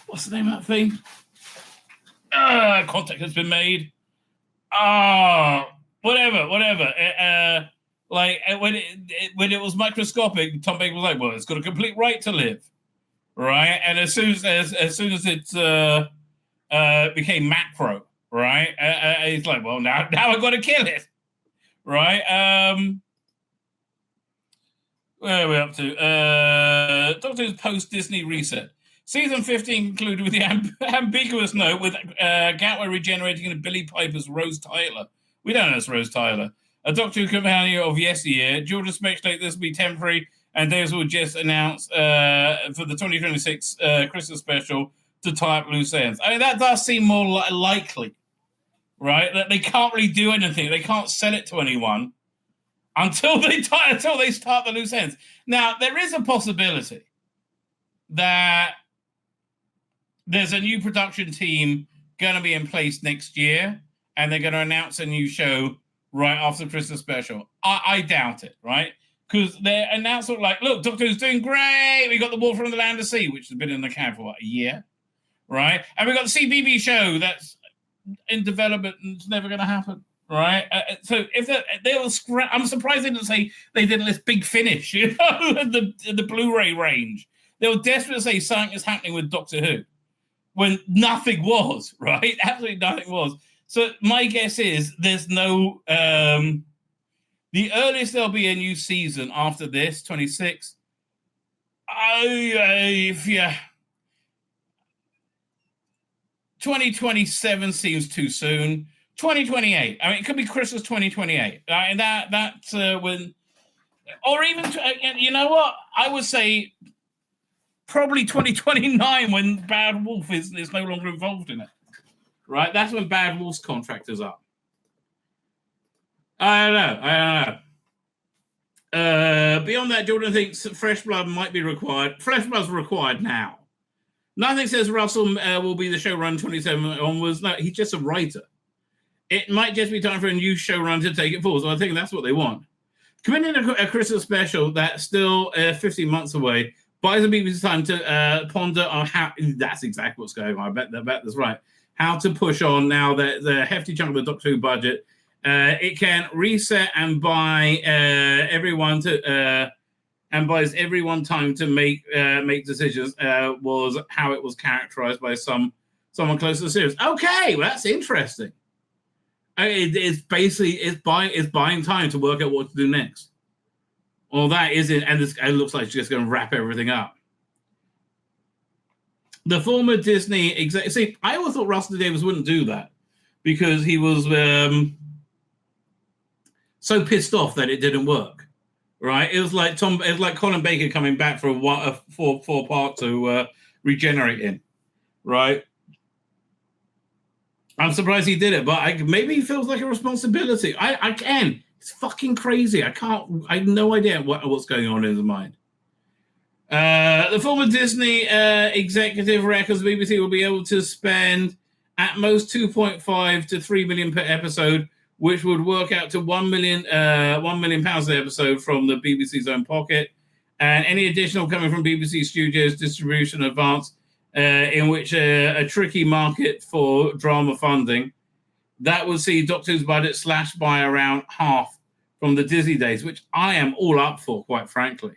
What's the name of that thing? Contact has been made. Whatever. When it was microscopic, Tom Baker was like, "Well, it's got a complete right to live," right? And as soon as it became macro, right? He's like, "Well, now I've got to kill it," right? Where are we up to? Doctor Who's post-Disney reset. Season 15 concluded with the ambiguous note with Gatway regenerating into Billy Piper's Rose Tyler. We don't know it's Rose Tyler. A Doctor Who companion of yesteryear. Georgia speculated this will be temporary, and Davis will just announce for the 2026 Christmas special to tie up loose ends. I mean, that does seem more likely, right? That they can't really do anything. They can't sell it to anyone until they start the loose ends. Now, there is a possibility that there's a new production team going to be in place next year, and they're going to announce a new show right after the Christmas special. I doubt it, right? Because they're announcing like, look, Doctor Who's doing great. We got The Wolf from the Land of Sea, which has been in the can for a year, right? And we got the CBB show that's in development and it's never going to happen. Right, so if they'll scrap, I'm surprised they didn't say they did this big finish, the Blu-ray range. They were desperate to say something is happening with Doctor Who when nothing was, right? Absolutely nothing was. So my guess is there's no. The earliest there'll be a new season after this, 26. 2027 seems too soon. 2028. I mean, it could be Christmas 2028. And that's when, or even, you know what? I would say probably 2029 when Bad Wolf is no longer involved in it. Right? That's when Bad Wolf's contract is up. I don't know. Beyond that, Jordan thinks fresh blood might be required. Fresh blood's required now. Nothing says Russell will be the showrunner 27 onwards. No, he's just a writer. It might just be time for a new showrunner to take it forward. So I think that's what they want. Committing a Christmas special that's still 15 months away buys the BBC time to ponder on how. That's exactly what's going on. I bet that's right. How to push on now that the hefty chunk of the Doctor Who budget. It can reset and buy everyone to and buys everyone time to make decisions. Was how it was characterized by someone close to the series. Okay, well, that's interesting. It's basically buying time to work out what to do next. Well, that is it, and it looks like it's just going to wrap everything up. The former Disney exec. See, I always thought Russell Davies wouldn't do that because he was so pissed off that it didn't work. Right? It was like Colin Baker coming back for a four part to regenerate in. Right? I'm surprised he did it, but maybe he feels like a responsibility. I can. It's fucking crazy. I have no idea what's going on in his mind. The former Disney executive reckons BBC will be able to spend at most 2.5 to 3 million per episode, which would work out to £1 million pounds an episode from the BBC's own pocket, and any additional coming from BBC Studios distribution advance, in which a tricky market for drama funding, that would see Doctor Who's budget slashed by around half from the Disney days, which I am all up for, quite frankly.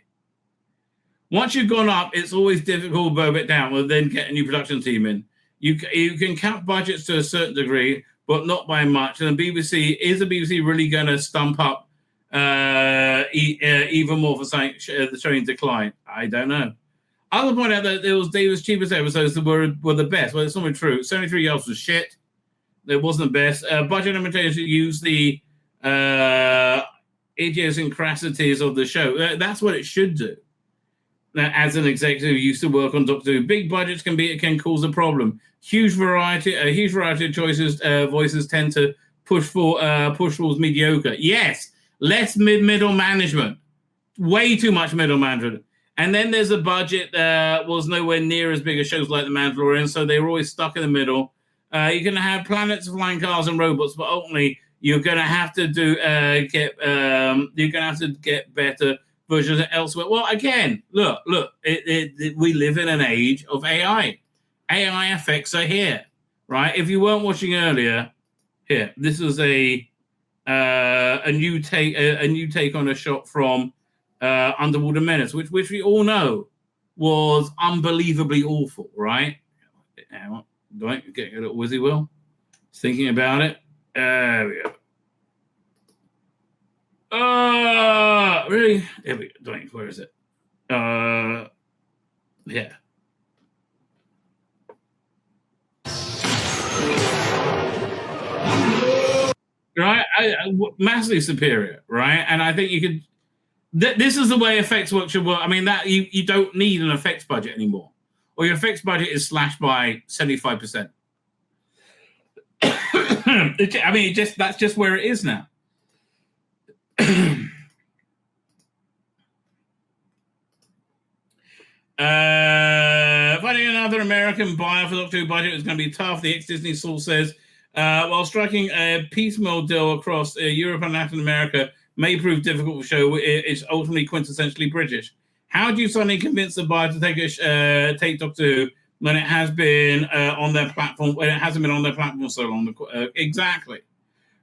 Once you've gone up, it's always difficult to bow it down, or then get a new production team in. You can cap budgets to a certain degree, but not by much. And the BBC really going to stump up even more for showing decline? I don't know. I would point out that it was David's cheapest episodes that were the best. Well, it's not true. 73 Yards was shit. It wasn't the best. Budget limitations use the idiosyncrasies of the show. That's what it should do. Now, as an executive who used to work on Doctor Who, big budgets can cause a problem. A huge variety of choices, voices tend to push towards mediocre. Yes, less middle management. Way too much middle management. And then there's a budget that was nowhere near as big as shows like The Mandalorian, so they were always stuck in the middle. You're going to have planets, flying cars, and robots, but ultimately you're going to have to get better versions elsewhere. Well, again, look, we live in an age of AI. AI effects are here, right? If you weren't watching earlier, here, this is a new take on a shot from Underwater Menace, which we all know was unbelievably awful, right? Don't get a little Wizzy Will. Thinking about it. There we go. Really? There we go. Where is it? Yeah. Right? Massively superior, right? And I think you could. This is the way effects work should work. I mean, that you don't need an effects budget anymore, or your effects budget is slashed by 75%. I mean, that's just where it is now. Finding another American buyer for Doctor Who budget is going to be tough. The ex-Disney source says, while striking a piecemeal deal across Europe and Latin America may prove difficult to show, it's ultimately quintessentially British. How do you suddenly convince the buyer to take Doctor Who when it has been on their platform? When it hasn't been on their platform so long? Exactly,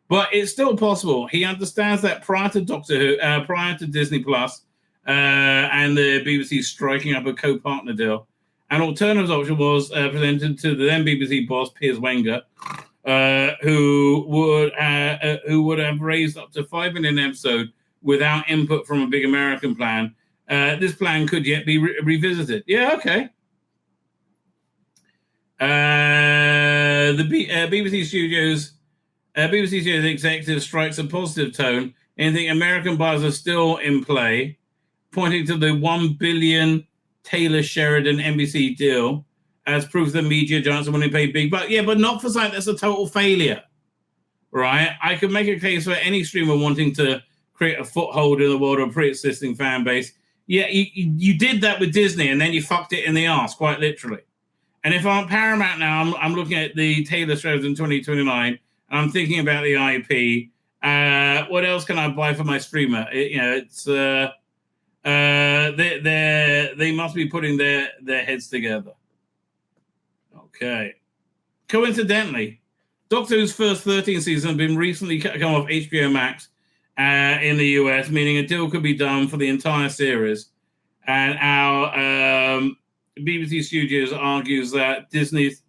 but it's still possible. He understands that prior to Doctor Who, prior to Disney Plus, and the BBC striking up a co-partner deal, an alternative option was presented to the then BBC boss Piers Wenger, who would have raised up to 5 million an episode without input from a big American plan. This plan could yet be revisited. Yeah, okay. The BBC Studios executive strikes a positive tone in the American buyers are still in play, pointing to the $1 billion Taylor Sheridan NBC deal as proof that media giants are willing to pay big. But yeah, but not for something that's a total failure, right? I could make a case for any streamer wanting to create a foothold in the world of a pre-existing fan base. Yeah, you did that with Disney, and then you fucked it in the arse, quite literally. And if I'm Paramount now, I'm looking at the Taylor Sheridan 2029, and I'm thinking about the IP. What else can I buy for my streamer? It's they must be putting their heads together. Okay. Coincidentally, Doctor Who's first 13 seasons have been recently come off HBO Max in the US, meaning a deal could be done for the entire series. And our BBC Studios argues that Disney's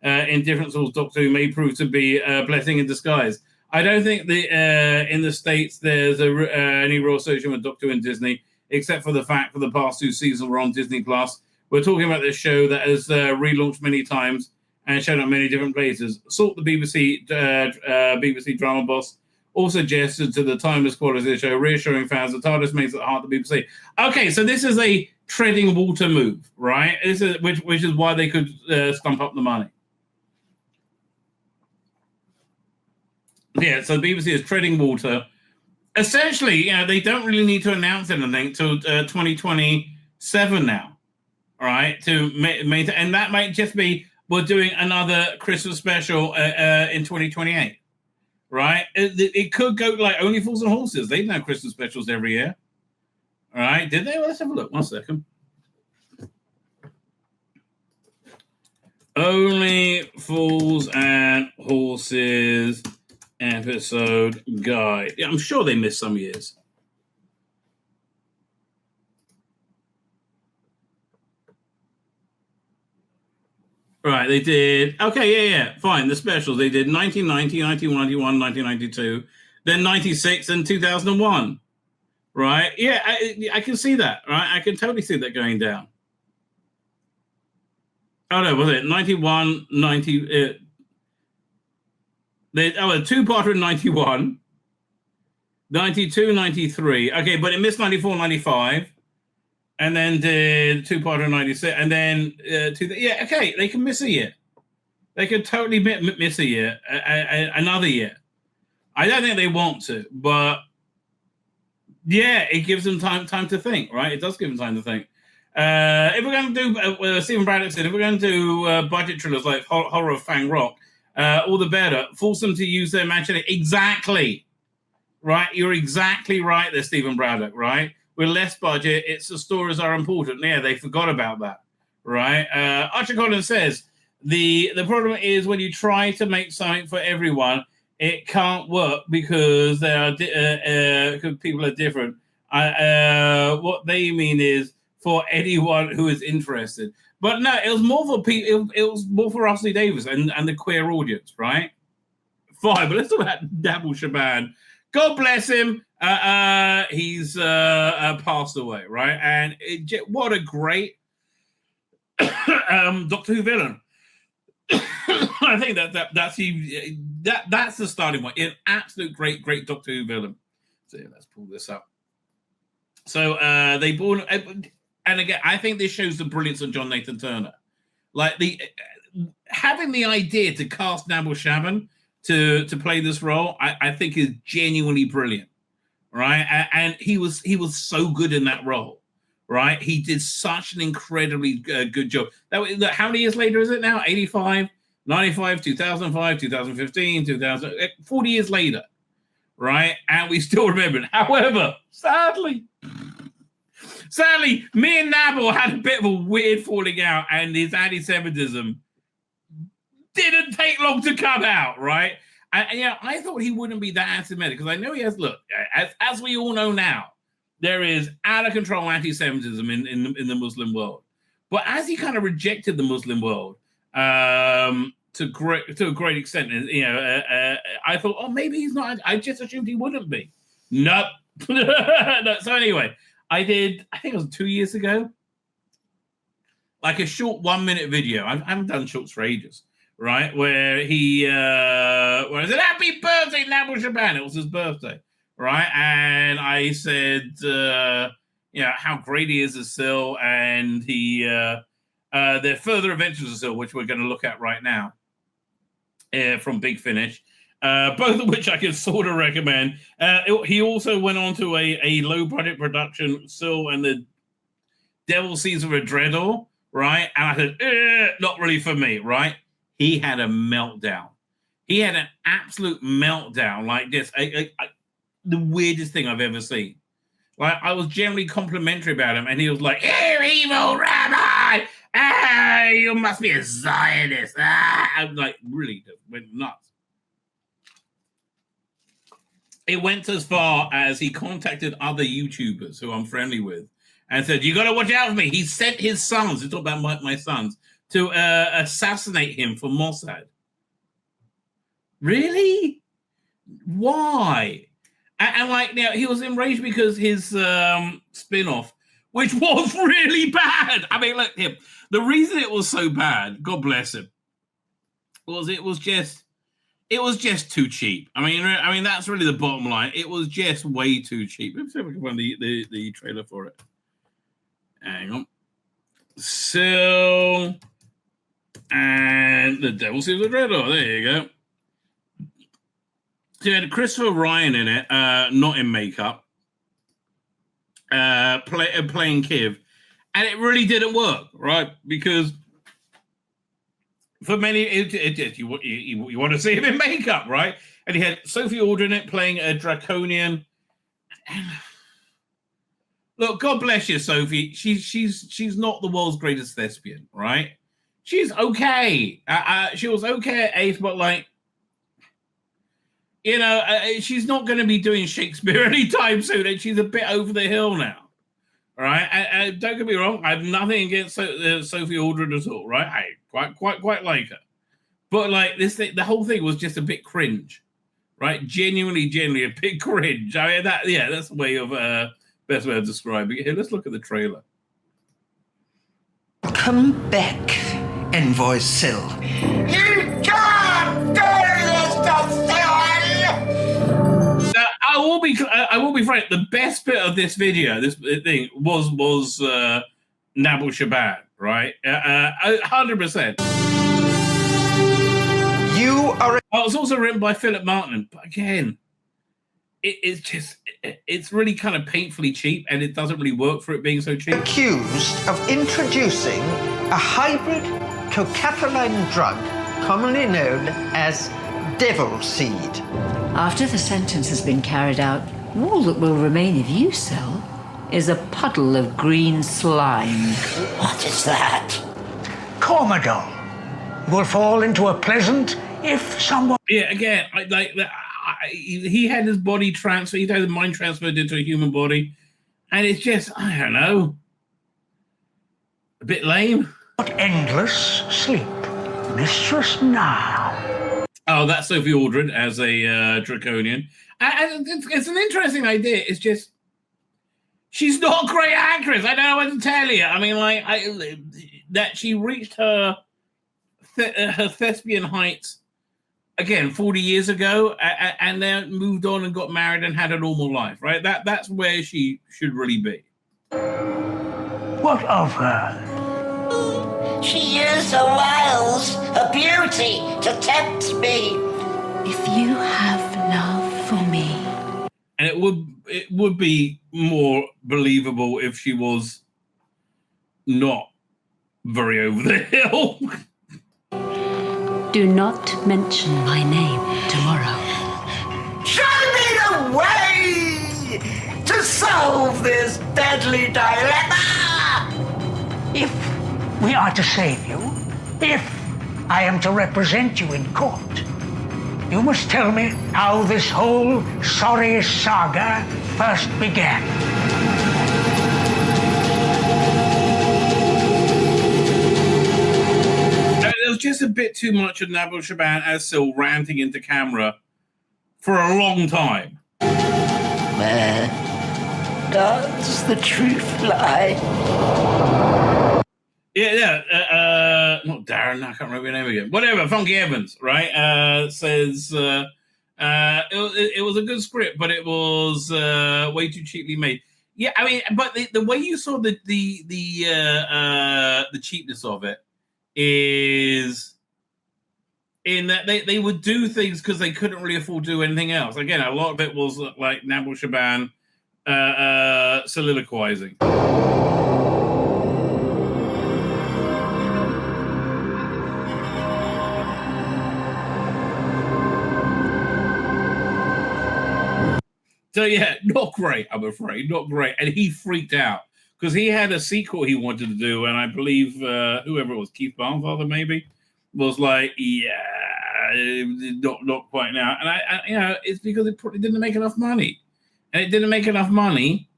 indifference towards Doctor Who may prove to be a blessing in disguise. I don't think in the States there's any real association with Doctor Who and Disney, except for the fact that the past 2 seasons were on Disney Plus. We're talking about this show that has relaunched many times and shown up many different places. Salt, the BBC drama boss, also gestured to the timeless quality of the show, reassuring fans that TARDIS makes at the heart of the BBC. Okay, so this is a treading water move, right? Which is why they could stump up the money. Yeah, so the BBC is treading water. Essentially, they don't really need to announce anything till 2027 now, all right? And that might just be we're doing another Christmas special in 2028, right? It could go like Only Fools and Horses. They've done Christmas specials every year, all right? Did they? Well, let's have a look. 1 second. Only Fools and Horses episode guide. Yeah, I'm sure they missed some years. Right, they did. Okay, yeah, fine. The specials. They did 1990, 1991, 1992, then 96 and 2001. Right? Yeah, I can see that. Right? I can totally see that going down. Oh, no, was it 91, 90... a two-parter in 91, 92, 93. Okay, but it missed 94, 95, and then did two-parter in 96, and then okay, they can miss a year. They could totally miss a year, another year. I don't think they want to, but yeah, it gives them time to think, right? It does give them time to think. If we're going to do, Stephen Braddock said, if we're going to do budget thrillers like Horror of Fang Rock, all the better. Force them to use their imagination. Exactly. Right? You're exactly right there, Stephen Braddock, right? With less budget, the stories are important. Yeah, they forgot about that, right? Archer Collins says, the problem is when you try to make something for everyone, it can't work because people are different. What they mean is for anyone who is interested. But no, it was more for people. It was more for Rusty Davis and the queer audience, right? Fine, but let's talk about Nabil Shaban. God bless him. He's passed away, right? And what a great Doctor Who villain. I think that's the starting point. An absolute great Doctor Who villain. So let's pull this up. So they born. And again, I think this shows the brilliance of John Nathan Turner. Like having the idea to cast Nabil Shaban to play this role, I think is genuinely brilliant, right? And he was so good in that role, right? He did such an incredibly good job. How many years later is it now? 85, 95, 2005, 2015, 40 years later, right? And we still remember it. However, sadly, me and Nabil had a bit of a weird falling out, and his anti-Semitism didn't take long to come out, right? And I thought he wouldn't be that anti-Semitic because I know he has. Look, as we all know now, there is out of control anti-Semitism in the Muslim world. But as he kind of rejected the Muslim world to a great extent, I thought, oh, maybe he's not. I just assumed he wouldn't be. Nope. No, so anyway. I think it was 2 years ago, like a short 1 minute video. I haven't done shorts for ages, right? Where where I said, "Happy birthday, Nabil Shaban." It was his birthday, right? And I said, how great he is as Sil, and their further adventures of Sil, which we're going to look at right now, from Big Finish. Both of which I can sort of recommend. He also went on to a low-budget production, Sil and the Devil Season of a Dreador, right? And I said, not really for me, right? He had a meltdown. He had an absolute meltdown like this. The weirdest thing I've ever seen. Like, I was generally complimentary about him, and he was like, "You evil rabbi! You must be a Zionist!" I'm like, really went nuts. It went as far as he contacted other YouTubers who I'm friendly with and said, "You got to watch out for me." He sent his sons, he talked about my sons, to assassinate him for Mossad. Really? Why? And he was enraged because his spin-off, which was really bad. I mean, look, the reason it was so bad, God bless him, was it was just too cheap. I mean that's really the bottom line. It was just way too cheap. Let's see if we can find the trailer for it. Hang on. So, and the Devil Season of Dreador. There you go. So you had Christopher Ryan in it, not in makeup, playing Kiv, and it really didn't work, right? Because for many, you want to see him in makeup, right? And he had Sophie Aldrin in it playing a draconian. Look, God bless you, Sophie. She's not the world's greatest thespian, right? She's okay. She was okay at eighth, but like, you know, she's not going to be doing Shakespeare anytime soon, and she's a bit over the hill now, right? And don't get me wrong, I have nothing against Sophie Aldrin at all, right? I quite like her, but like this thing, the whole thing was just a bit cringe, right? Genuinely a bit cringe. I mean, that's the way of best way of describing it. Here, let's look at the trailer. Come back, Envoy Sill. You can't do this to Phil! I will be frank. The best bit of this video, this thing, was Nabil Shaban, right? 100%. You are. It was also written by Philip Martin, but again, it's really kind of painfully cheap, and it doesn't really work for it being so cheap. Accused of introducing a hybrid cocapamine drug commonly known as devil seed. After the sentence has been carried out, all that will remain of you, Cell, is a puddle of green slime. What is that? Commodore will fall into a pleasant if someone. Yeah, again, he had his body transferred, he had his mind transferred into a human body, and it's just, I don't know, a bit lame. Endless sleep. Mistress now. Oh, that's Sophie Aldrin as a Draconian. And it's an interesting idea. It's just, she's not a great actress. I don't know what to tell you. I mean, like, that she reached her thespian heights, again, 40 years ago, and then moved on and got married and had a normal life, right? That's where she should really be. What of her? She used her wiles, her beauty, to tempt me. If you have love for me. And it would be more believable if she was not very over the hill. Do not mention my name tomorrow. Show me the way to solve this deadly dilemma! If we are to save you, if I am to represent you in court, you must tell me how this whole sorry saga first began. There was just a bit too much of Nabil Shaban as Syl ranting into camera for a long time. Where does the truth lie? Not Darren, I can't remember your name again. Whatever, Funky Evans, right? Says it was a good script, but it was way too cheaply made. Yeah, I mean, but the way you saw the cheapness of it is in that they would do things because they couldn't really afford to do anything else. Again, a lot of it was like Nabil Shaban soliloquizing. So yeah, not great, I'm afraid, not great. And he freaked out because he had a sequel he wanted to do, and I believe whoever it was, Keith Barnfather maybe, was like, yeah, not quite now. And I it's because it probably didn't make enough money, and it didn't make enough money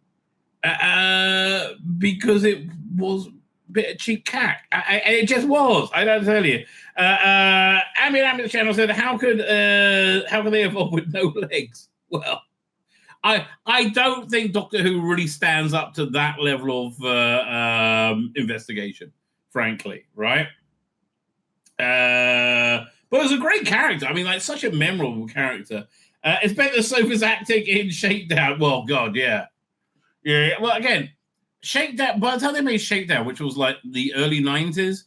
because it was a bit of cheap cack. And it just was. I don't tell you. Ambient Channel said, how could they evolve with no legs? Well, I don't think Doctor Who really stands up to that level of investigation, frankly, right? But it was a great character. I mean, like, such a memorable character. It's better than Sophie's acting in Shakedown. Well, God, yeah. Yeah, well, again, Shakedown, by the time they made Shakedown, which was like the early 90s,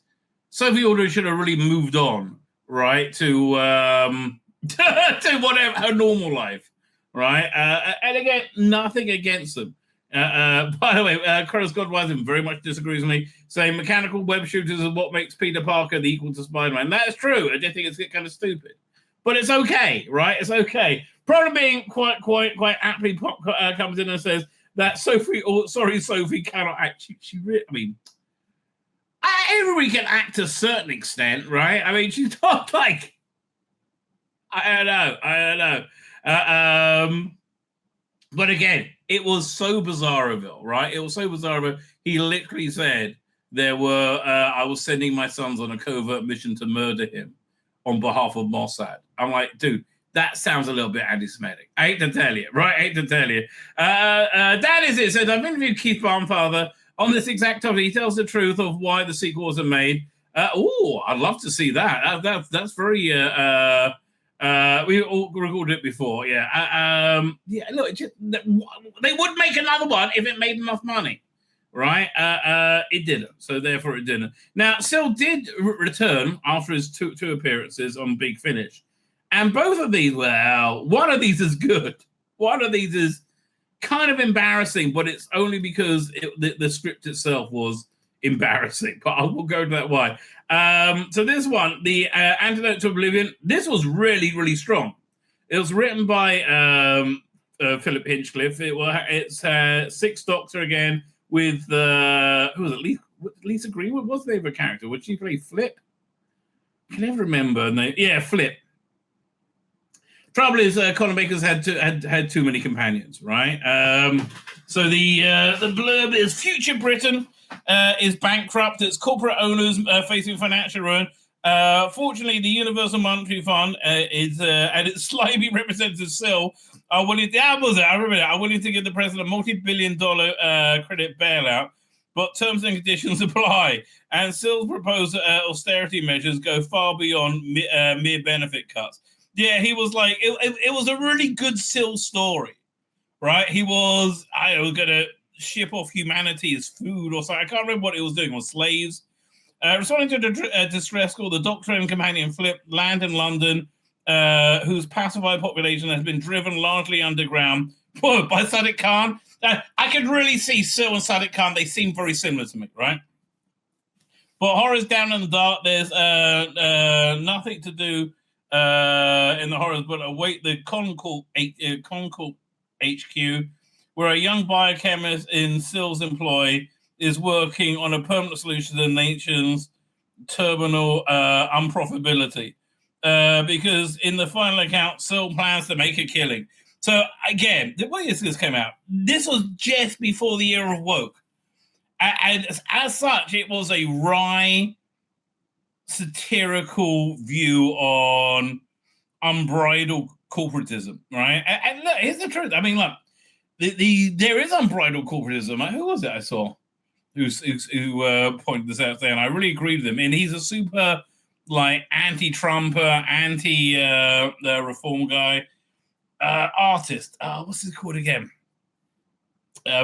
Sophie Aldrin should have really moved on, right, to to whatever her normal life, right? And again, nothing against them. By the way, Crows Godwise very much disagrees with me, saying mechanical web shooters is what makes Peter Parker the equal to Spider-Man. That is true. I just think it's kind of stupid, but it's okay, right? It's okay. Problem being, quite aptly comes in and says that Sophie cannot act. I mean, everybody can act to a certain extent, right? I mean, she's not like, I don't know. But again, it was so bizarre of it, right? It was so bizarre of it. He literally said I was sending my sons on a covert mission to murder him on behalf of Mossad. I'm like, dude, that sounds a little bit anti-Semitic. I hate to tell you, right? I hate to tell you. That is it. Says, I've interviewed Keith Barnfather on this exact topic. He tells the truth of why the sequel wasn't made. I'd love to see that. That's very... we all recorded it before, yeah. Look, they would make another one if it made enough money, right? It didn't, so therefore it didn't. Now, Sil did return after his two appearances on Big Finish, and both of these, well, one of these is good. One of these is kind of embarrassing, but it's only because the script itself was embarrassing, but I will go to that why. So this one, the Antidote to Oblivion, this was really, really strong. It was written by Philip Hinchcliffe. It's Sixth Doctor again with who was it? Lisa Greenwood. What's the name of her character? Would she play Flip? I can never remember. Yeah, Flip. Trouble is, Colin Baker's had too many companions, right? So the blurb is Future Britain is bankrupt. Its corporate owners facing financial ruin. Fortunately, the Universal Monetary Fund is and its slimy representative Sil are willing to give the president a multi-billion-dollar credit bailout, but terms and conditions apply. And Sil's proposed austerity measures go far beyond mere benefit cuts. Yeah, he was like, it was a really good Sil story, right? He was, going to ship off humanity's food or something. I can't remember what he was doing, or slaves. Responding to a distress call, the Doctor and companion Flip land in London, whose pacified population has been driven largely underground by Sadiq Khan. I could really see Sil and Sadiq Khan. They seem very similar to me, right? But horrors down in the dark. There's nothing to do in the horrors, but await the Concord HQ, where a young biochemist in Sil's employ is working on a permanent solution to the nation's terminal unprofitability. Because in the final account, Sil plans to make a killing. So again, the way this came out, this was just before the era of woke. And as such, it was a wry, satirical view on unbridled corporatism, right? And look, here's the truth. I mean, look, there is unbridled corporatism. Who was it I saw who pointed this out there? And I really agreed with him. And he's a super, like, anti-Trumper, anti-reform guy, artist. What's he called again?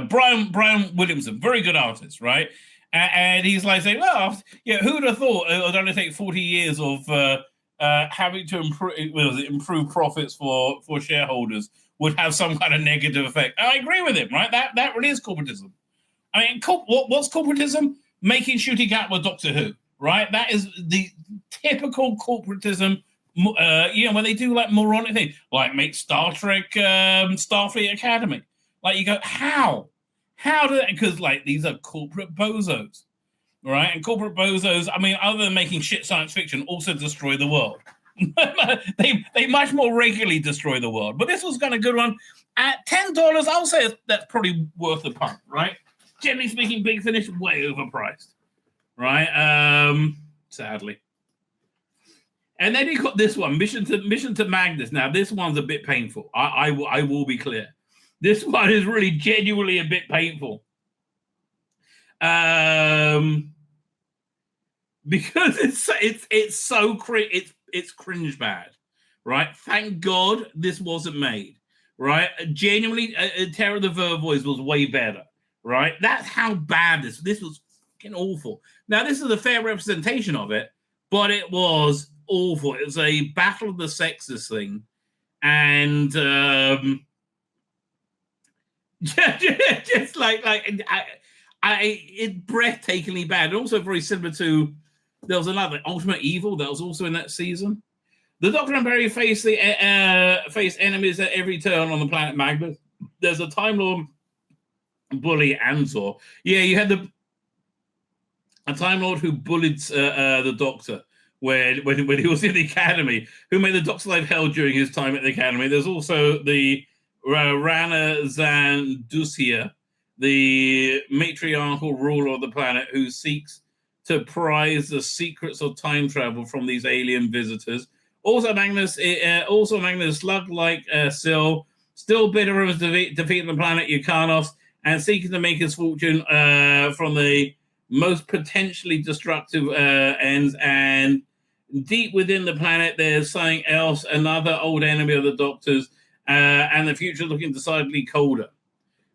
Brian Williamson, very good artist, right? And he's like saying, well, yeah, who would have thought it would only take 40 years of having to improve profits for shareholders would have some kind of negative effect. And I agree with him, right? That really is corporatism. I mean, what's corporatism? Making shooting out with Doctor Who, right? That is the typical corporatism, when they do like moronic things, like make Star Trek Starfleet Academy. Like, you go, how? How do that? Because, like, these are corporate bozos, right? And corporate bozos, I mean, other than making shit science fiction, also destroy the world. they much more regularly destroy the world. But this was kind of a good one. At $10, I'll say that's probably worth the punt, right? Generally speaking, Big Finish, way overpriced, right? Sadly. And then you got this one, Mission to Magnus. Now, this one's a bit painful. I will be clear. This one is really genuinely a bit painful. Because it's so it's cringe bad, right? Thank God this wasn't made, right? Genuinely, Terror of the Vervoids was way better, right? That's how bad this was fucking awful. Now, this is a fair representation of it, but it was awful. It was a battle of the sexes thing, and just like it's breathtakingly bad. And also very similar to, there was another Ultimate Evil that was also in that season. The Doctor and Barry face enemies at every turn on the planet Magnus. There's a Time Lord bully, Anzor. Yeah, you had a Time Lord who bullied the Doctor when he was in the Academy, who made the Doctor's life hell during his time at the Academy. There's also the Rana Zandusia, the matriarchal ruler of the planet, who seeks to prize the secrets of time travel from these alien visitors. Also Magnus, slug-like Syl, still bitter of defeating the planet Yukanos and seeking to make his fortune from the most potentially destructive ends. And deep within the planet, there's something else, another old enemy of the Doctor's, and the future looking decidedly colder.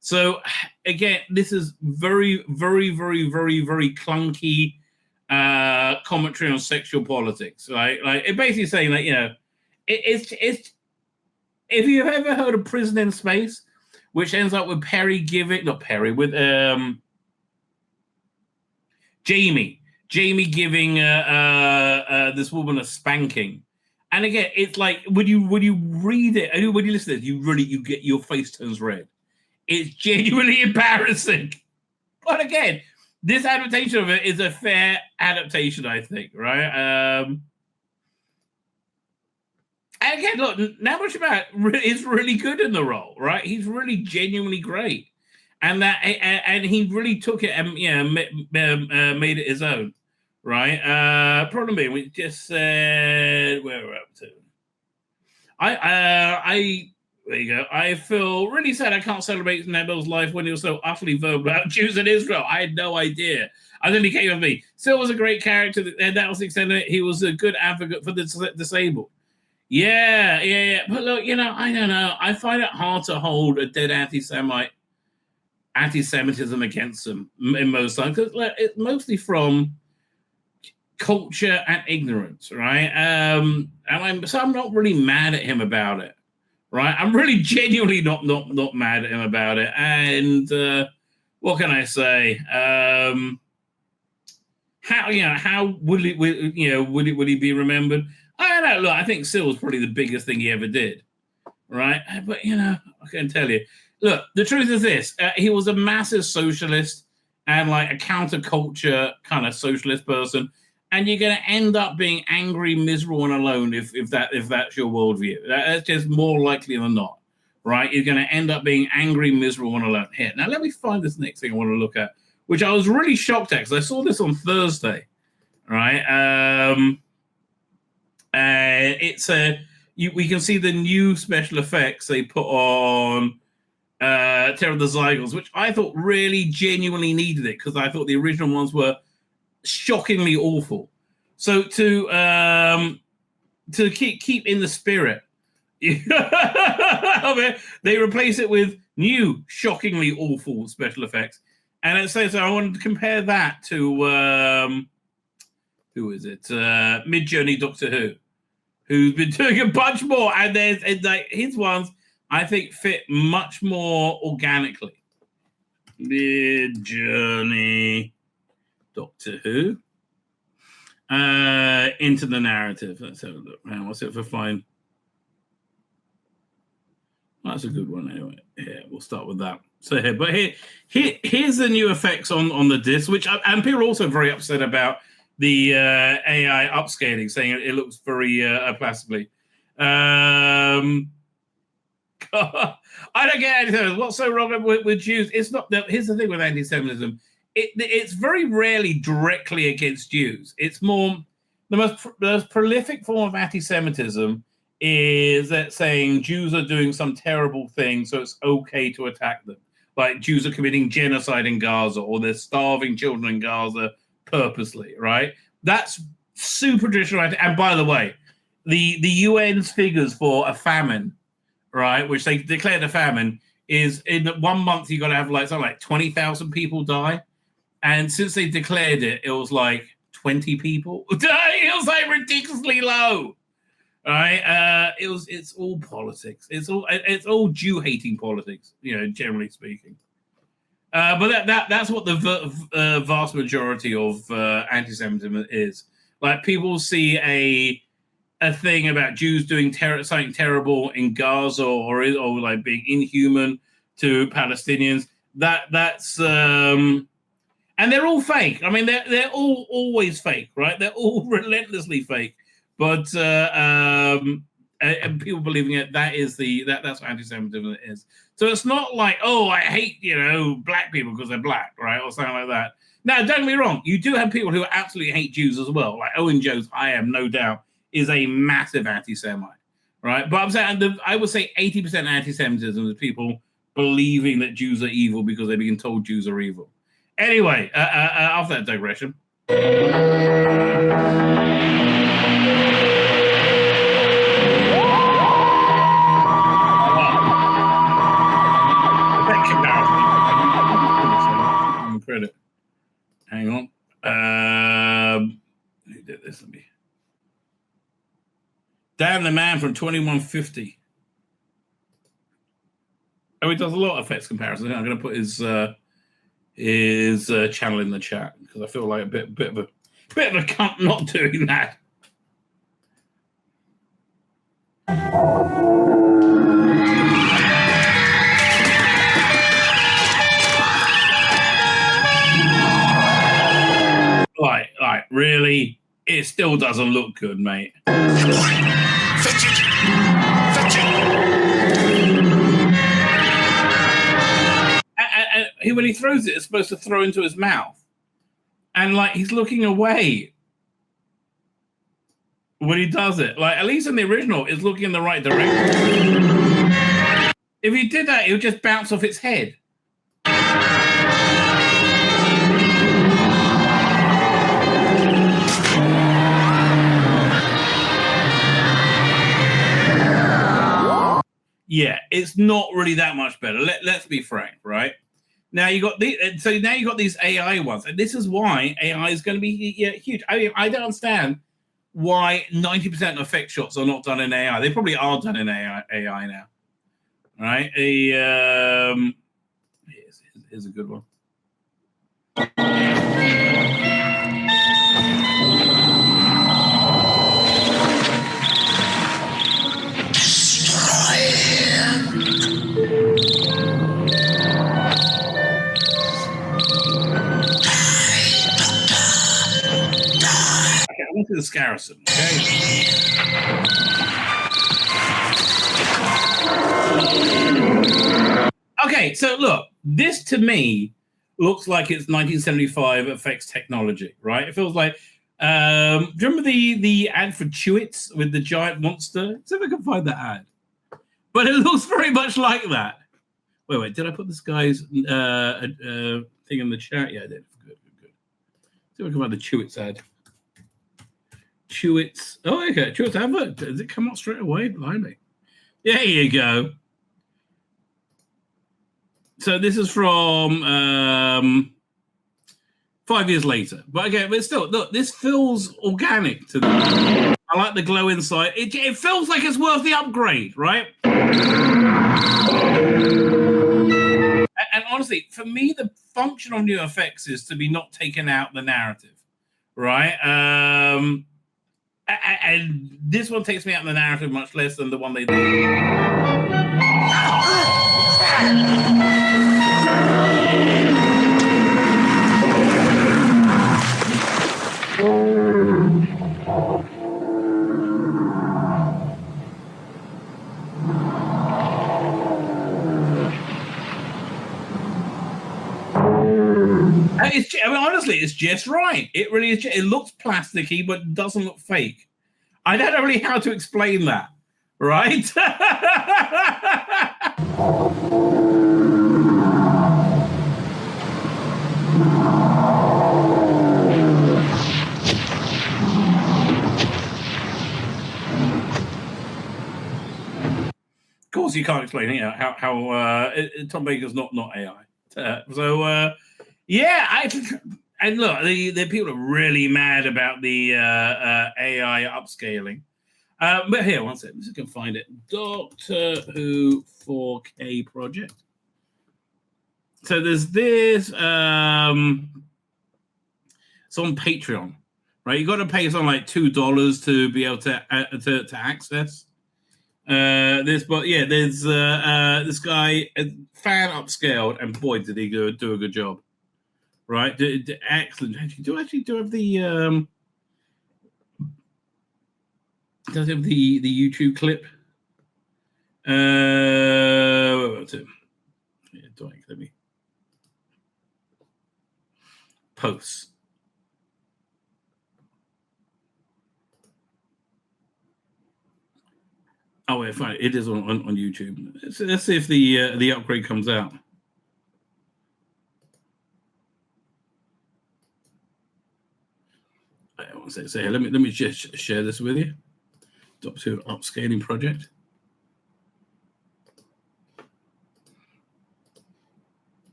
So again, this is very, very, very, very, very clunky commentary on sexual politics, right? Like, it basically saying that, you know, it's if you've ever heard of Prison in Space, which ends up with Jamie giving this woman a spanking. And again, it's like when you read it, when you listen to it, you get your face turns red. It's genuinely embarrassing. But again, this adaptation of it is a fair adaptation, I think, right? And again, look, Nabil Shaban is really good in the role, right? He's really genuinely great, and he really took it and made it his own, right? Problem being, we just said where we're up to. There you go. I feel really sad I can't celebrate Nabil's life when he was so utterly verbal about Jews in Israel. I had no idea. I think he came with me. Still was a great character, and that was the extent of it. He was a good advocate for the disabled. Yeah. But look, I don't know. I find it hard to hold a dead anti-Semitism against them in most times, because it's mostly from culture and ignorance, right? I'm not really mad at him about it. Right, I'm really genuinely not mad at him about it. And what can I say? How will he be remembered? I don't know. Look, I think Syl was probably the biggest thing he ever did. Right, but I can tell you. Look, the truth is this: he was a massive socialist and like a counterculture kind of socialist person. And you're going to end up being angry, miserable, and alone if that's your worldview. That's just more likely than not, right? You're going to end up being angry, miserable, and alone. Here, now let me find this next thing I want to look at, which I was really shocked at because I saw this on Thursday, right? We can see the new special effects they put on Terror of the Zygons, which I thought really genuinely needed it because I thought the original ones were shockingly awful. So to keep in the spirit of it, they replace it with new shockingly awful special effects. And it says I wanted to compare that to who is it? Mid-Journey Doctor Who, who's been doing a bunch more, and there's like his ones I think fit much more organically. Mid-Journey Doctor Who into the narrative. Let's have a look. What's it for fine? Well, that's a good one anyway. Yeah, we'll start with that. So here's the new effects on the disc, which and people are also very upset about the AI upscaling, saying it looks very plastically. I don't get anything. What's so wrong with Jews? It's not that. Here's the thing with anti-Semitism. It's very rarely directly against Jews. It's more the most prolific form of anti-Semitism is that saying Jews are doing some terrible thing, so it's okay to attack them. Like Jews are committing genocide in Gaza, or they're starving children in Gaza purposely, right? That's super traditional. And by the way, the UN's figures for a famine, right, which they declared a famine, is in 1 month you got to have something like 20,000 people die. And since they declared it, it was like 20 people. It was like ridiculously low. All right. It's all politics. It's all Jew hating politics, generally speaking. But that's what the vast majority of anti-Semitism is. Like, people see a thing about Jews doing something terrible in Gaza or like being inhuman to Palestinians. That's and they're all fake. I mean, they're all always fake, right? They're all relentlessly fake. But and people believing it, that's what anti-Semitism is. So it's not like, oh, I hate, black people because they're black, right? Or something like that. Now, don't get me wrong. You do have people who absolutely hate Jews as well. Like Owen Jones, I am no doubt, is a massive anti-Semite, right? But I'm saying, I would say 80% anti-Semitism is people believing that Jews are evil because they've been told Jews are evil. Anyway, after that digression. Credit. Hang on. Who did this? Let me. Dan the Man from 2150. Oh, he does a lot of effects comparisons. I'm going to put his channel in the chat because I feel like a bit of a cunt not doing that. Like, really? It still doesn't look good, mate. Come on. Fetch it. Fetch it. And when he throws it, it's supposed to throw into his mouth. And, like, he's looking away when he does it. Like, at least in the original, it's looking in the right direction. If he did that, it would just bounce off its head. Yeah, it's not really that much better. Let's be frank, right? Now you got these AI ones, and this is why AI is going to be huge. I mean, I don't understand why 90% of effect shots are not done in AI. They probably are done in AI now, right? Here's a good one. To the Scarrison, okay, so look, this to me looks like it's 1975 effects technology, right? It feels like, do you remember the ad for Chewits with the giant monster? Let's see if I can find that ad. But it looks very much like that. Wait, did I put this guy's thing in the chat? Yeah, I did. Good. See if I can find the Chewits ad. Chewits. Oh, okay. Chewits advert. Does it come up straight away? Blimey. There you go. So this is from 5 years later. But again, but still, look, this feels organic to me. I like the glow inside. It feels like it's worth the upgrade, right? And honestly, for me, the function of new effects is to be not taken out the narrative, right? And this one takes me out of the narrative much less than the one they did. Honestly, it's just right. It really is. It looks plasticky, but doesn't look fake. I don't know really how to explain that, right? Of course, you can't explain how Tom Baker's not AI. Yeah, And look, the people are really mad about the AI upscaling. But here, one second, let's see if I can find it. Doctor Who 4K project. So there's this. It's on Patreon, right? You got to pay something like $2 to be able to access this. But yeah, there's this guy, fan upscaled, and boy, did he do a good job. Right, excellent. Do have the does it have the YouTube clip? What's it? Yeah, let me post. Oh wait, fine. It is on YouTube. Let's see if the upgrade comes out. So let me just share this with you. Doctor Who upscaling project.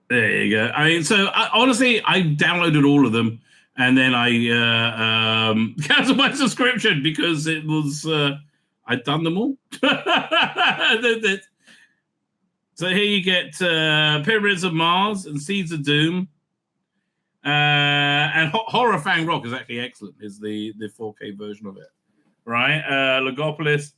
There you go. I mean, so honestly, I downloaded all of them, and then I canceled my subscription because it was I'd done them all. So here you get Pyramids of Mars and Seeds of Doom. And Horror Fang Rock is actually excellent. Is the 4K version of it, right? Logopolis,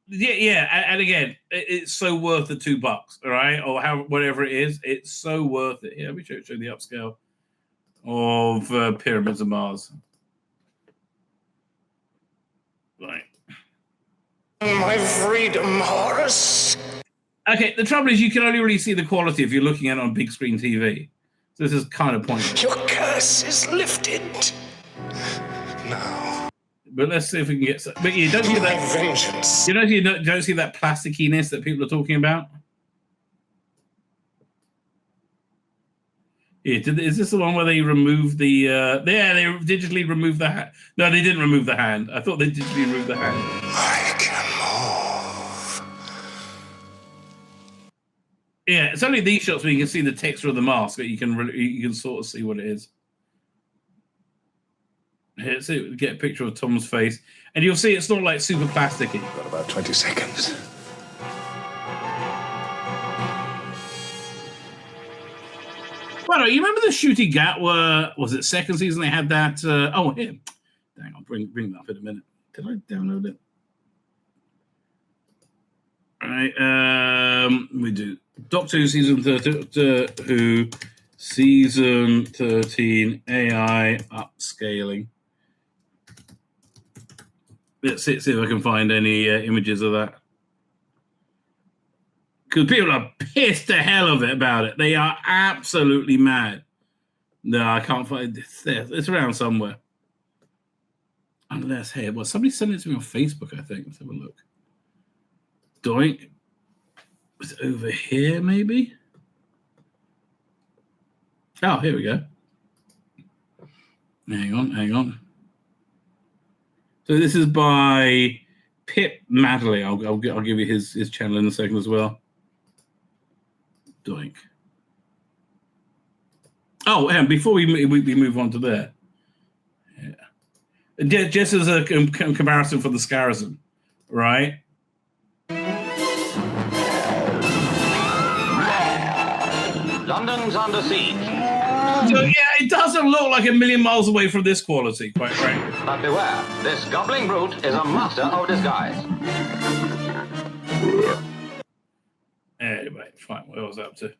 yeah. And again, it's so worth the $2, all right, or whatever it is. It's so worth it. Yeah, let me show the upscale of Pyramids of Mars. Right. My freedom, Horace. Okay, the trouble is you can only really see the quality if you're looking at it on big screen TV. So this is kind of pointless. Your curse is lifted. Now. But let's see if we can get. But you don't see that vengeance. You don't see that plasticiness that people are talking about. Yeah, is this the one where they removed the? Yeah, they digitally removed the hand. No, they didn't remove the hand. I thought they digitally removed the hand. I can move. Yeah, it's only these shots where you can see the texture of the mask, but you can sort of see what it is. Here, see, get a picture of Tom's face, and you'll see it's not like super plasticky. Got about 20 seconds. Well, you remember the Shooty Gat? Was it second season? They had that. Oh, here. Dang, I'll bring that up in a minute. Did I download it? All right. We do Doctor Who season 13 AI upscaling. Let's see if I can find any images of that. Because people are pissed to hell about it. They are absolutely mad. No, I can't find it. It's around somewhere. Unless, hey, well, somebody sent it to me on Facebook, I think. Let's have a look. Doink. It's over here, maybe? Oh, here we go. Hang on. So this is by Pip Madley. I'll give you his channel in a second as well. Doink. Oh, and before we move on to there, yeah, just as a comparison for the Scarazon, right? London's under siege. So yeah, it doesn't look like a million miles away from this quality, quite frankly. But beware, this gobbling brute is a master of disguise. Anyway, fine. What was I up to?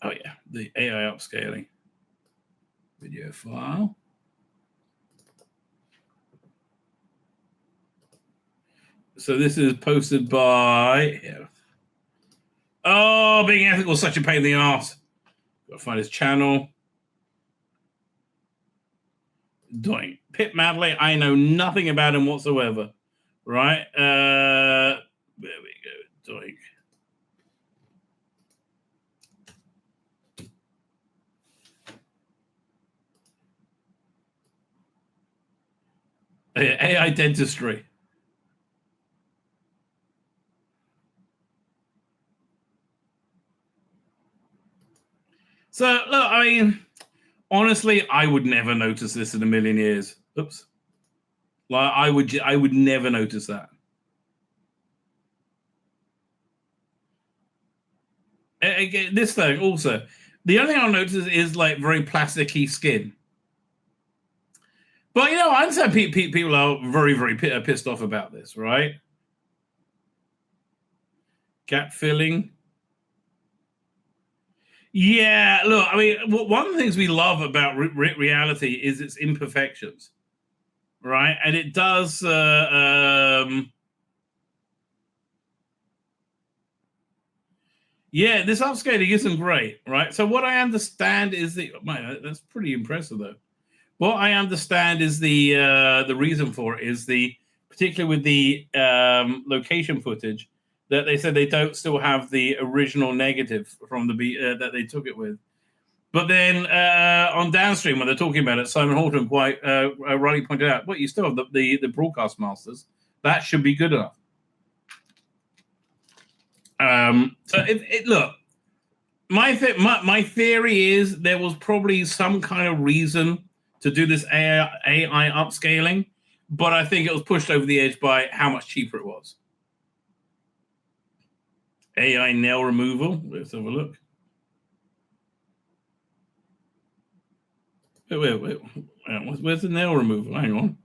Oh yeah, the AI upscaling video file. So this is posted by. Yeah. Oh, being ethical is such a pain in the ass. Got to find his channel. Doink. Pip Madley. I know nothing about him whatsoever. Right? There we go. Doink. AI dentistry. So look, I mean, honestly, I would never notice this in a million years. Oops. Like I would never notice that. Again, this thing also, the only thing I'll notice is like very plasticky skin. But I understand people are very, very pissed off about this, right? Gap filling. Yeah, look, I mean, one of the things we love about reality is its imperfections, right? And it does. Yeah, this upscaling isn't great, right? So what I understand is that's pretty impressive, though. What I understand is the reason for it is particularly with the location footage, that they said they don't still have the original negative from the that they took it with. But then on downstream, when they're talking about it, Simon Horton quite rightly pointed out, well, you still have the broadcast masters. That should be good enough. So look, my theory is there was probably some kind of reason to do this AI upscaling, but I think it was pushed over the edge by how much cheaper it was. AI nail removal. Let's have a look. Wait. Where's the nail removal? Hang on.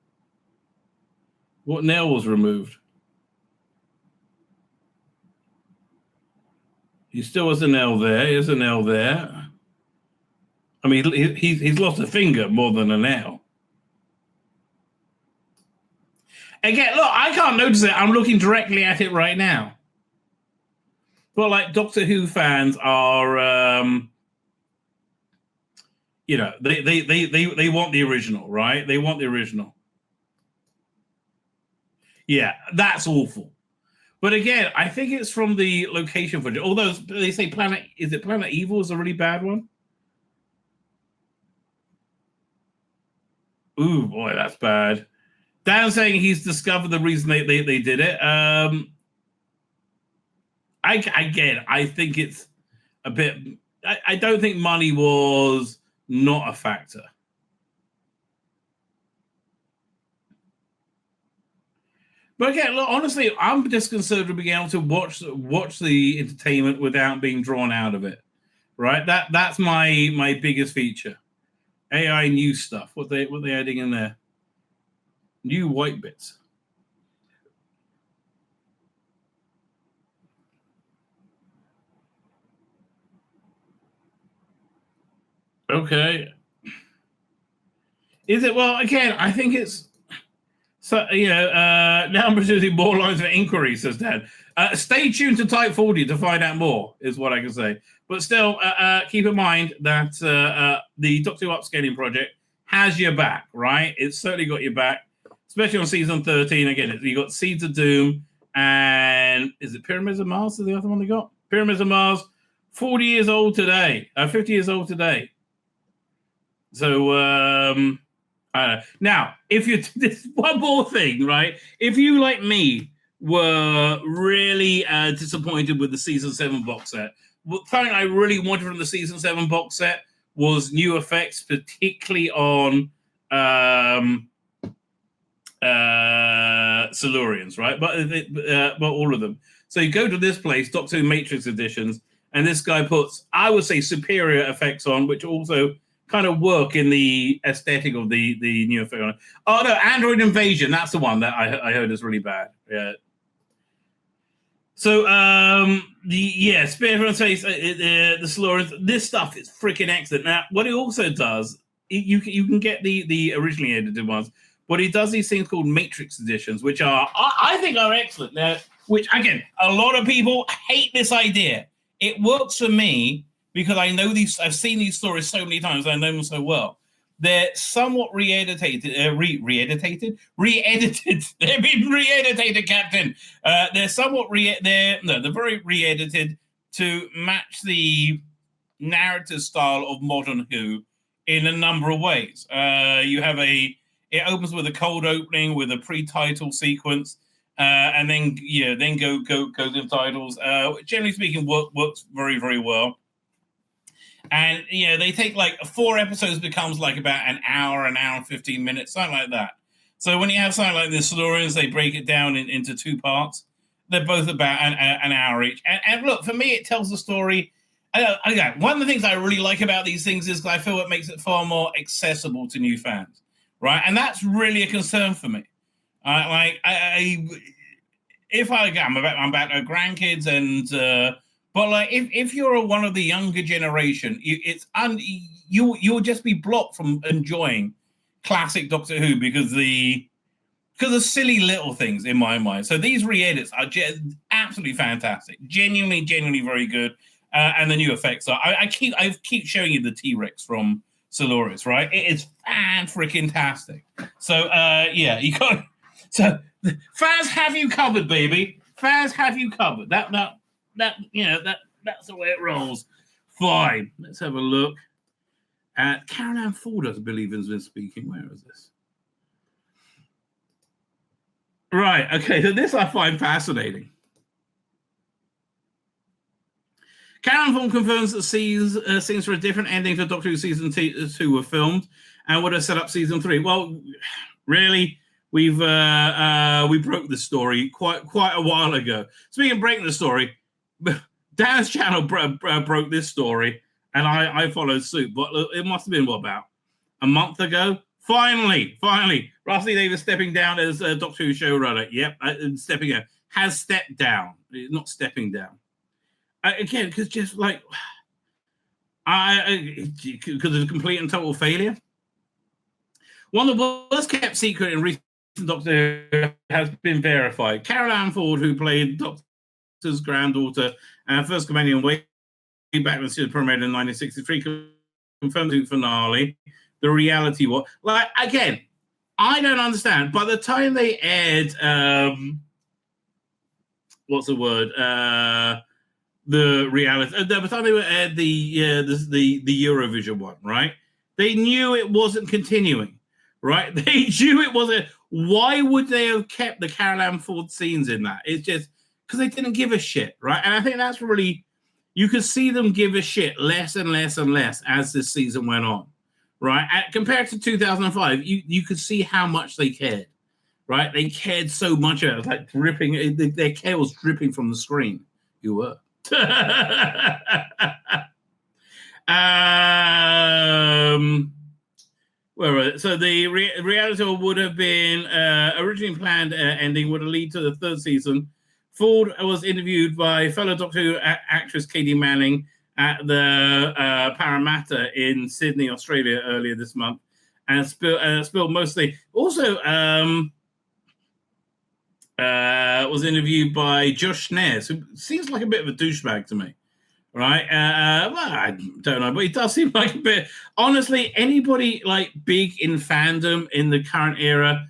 What nail was removed? He still has a nail there. Here's a nail there. I mean, he's lost a finger more than a nail. Again, look, I can't notice it. I'm looking directly at it right now. But like Doctor Who fans are, they want the original, right? They want the original. Yeah, that's awful. But again, I think it's from the location footage. Although they say Planet Evil is a really bad one. Ooh, boy, that's bad. Dan's saying he's discovered the reason they did it. I think it's a bit. I don't think money was not a factor. But again, look, honestly, I'm just concerned with being able to watch the entertainment without being drawn out of it. Right? That's my biggest feature. AI new stuff. What they adding in there? New white bits. Okay. Is it? Well, again, I think it's so. Now I'm producing more lines of inquiry, says Dan. Stay tuned to Type 40 to find out more, is what I can say. But still, keep in mind that the Doctor Who upscaling project has your back, right? It's certainly got your back, especially on season 13. Again, you got Seeds of Doom, and is it Pyramids of Mars? Is the other one they got? Pyramids of Mars, 40 years old today, 50 years old today. So, I don't know. Now, if you this one more thing, right? If you, like me, were really disappointed with the season 7 box set, the thing I really wanted from the season 7 box set was new effects, particularly on Silurians, right? But all of them. So you go to this place, Doctor Who Matrix editions, and this guy puts, I would say, superior effects on, which also kind of work in the aesthetic of the new effect. Oh no, Android Invasion. That's the one that I heard is really bad. Yeah. So Spear from Space, the Silurians. This stuff is freaking excellent. Now, what it also does, you can get the originally edited ones, but it does these things called Matrix editions, which I think are excellent. Now, which again, a lot of people hate this idea. It works for me because I know these. I've seen these stories so many times. I know them so well. They're somewhat re-edited. They've been re-edited, Captain. They're somewhat they're very re-edited to match the narrative style of modern Who in a number of ways. It opens with a cold opening with a pre-title sequence, and then goes into titles. Generally speaking, works very, very well. And, they take like 4 episodes becomes like about an hour and 15 minutes, something like that. So when you have something like the Silurians, they break it down into 2 parts. They're both about an hour each. And look, for me, it tells the story. One of the things I really like about these things is I feel it makes it far more accessible to new fans, right? And that's really a concern for me. I'm about to have grandkids, and but like if you're one of the younger generation, you'll just be blocked from enjoying classic Doctor Who because of silly little things in my mind. So these re-edits are just absolutely fantastic, genuinely very good, and the new effects are. I keep showing you the T-Rex from Silurius, right? It is fan-freaking-tastic. So you got. So fans have you covered, baby. Fans have you covered. That's the way it rolls. Fine. Let's have a look at Caroline Ford, I believe, has been speaking. Where is this? Right. Okay. So this I find fascinating. Caroline Ford confirms that scenes for a different ending to Doctor Who season 2 were filmed and would have set up season 3. Well, really. We broke the story quite a while ago. Speaking of breaking the story, Dan's channel broke this story, and I followed suit. But it must have been about a month ago. Finally, Rusty Davis stepping down as Doctor Who showrunner. Yep, stepping down. Has stepped down, not stepping down. Again, because just like because of a complete and total failure. One of the worst kept secret in recent Doctor Who has been verified. Caroline Ford, who played Doctor's granddaughter and first companion way back when the series premiered in 1963, confirmed the finale. The reality was like again. I don't understand. By the time they aired, what's the word? The reality. By the time they aired the Eurovision one, right? They knew it wasn't continuing, right? They knew it wasn't. Why would they have kept the Caroline Ford scenes in that? It's just because they didn't give a shit, right? And I think that's really, you could see them give a shit less and less and less as this season went on, right? Compared to 2005, you could see how much they cared, right? They cared so much about it. It was like dripping, their care was dripping from the screen. You were. Where was it? So the reality would have been originally planned ending would have lead to the 3rd season. Ford was interviewed by fellow Doctor Who actress Katie Manning at the Parramatta in Sydney, Australia, earlier this month, and spilled mostly. Also, was interviewed by Josh Nares, who seems like a bit of a douchebag to me. Right? Well, I don't know, but he does seem like a bit. Honestly, anybody like big in fandom in the current era,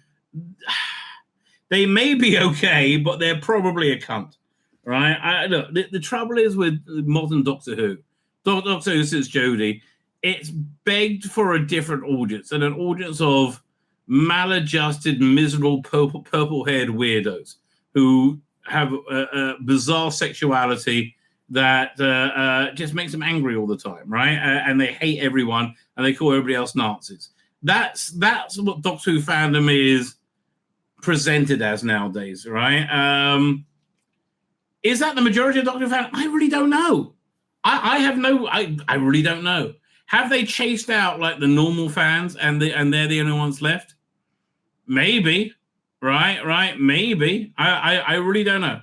they may be okay, but they're probably a cunt. Right? Look, the trouble is with modern Doctor Who. Doctor Who since Jodie, it's begged for a different audience, and an audience of maladjusted, miserable, purple-haired weirdos who have a bizarre sexuality that just makes them angry all the time, right? And they hate everyone, and they call everybody else Nazis. That's what Doctor Who fandom is presented as nowadays, right? Is that the majority of Doctor Who fans? I really don't know. I really don't know. Have they chased out like the normal fans, and they're the only ones left? Maybe, right? Maybe. I really don't know.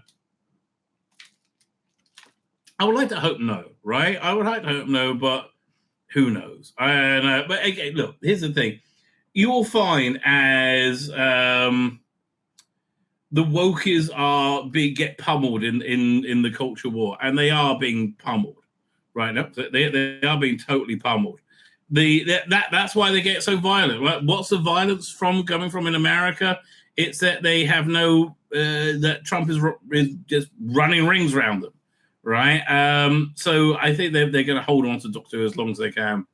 I would like to hope no, right? I would like to hope no, but who knows? But again, look, here's the thing. You will find as the wokies get pummeled in the culture war, and they are being pummeled, right? No, they are being totally pummeled. That's why they get so violent. Right? What's the violence coming from in America? It's that they have that Trump is just running rings around them. Right, so I think they're going to hold on to Doctor Who as long as they can.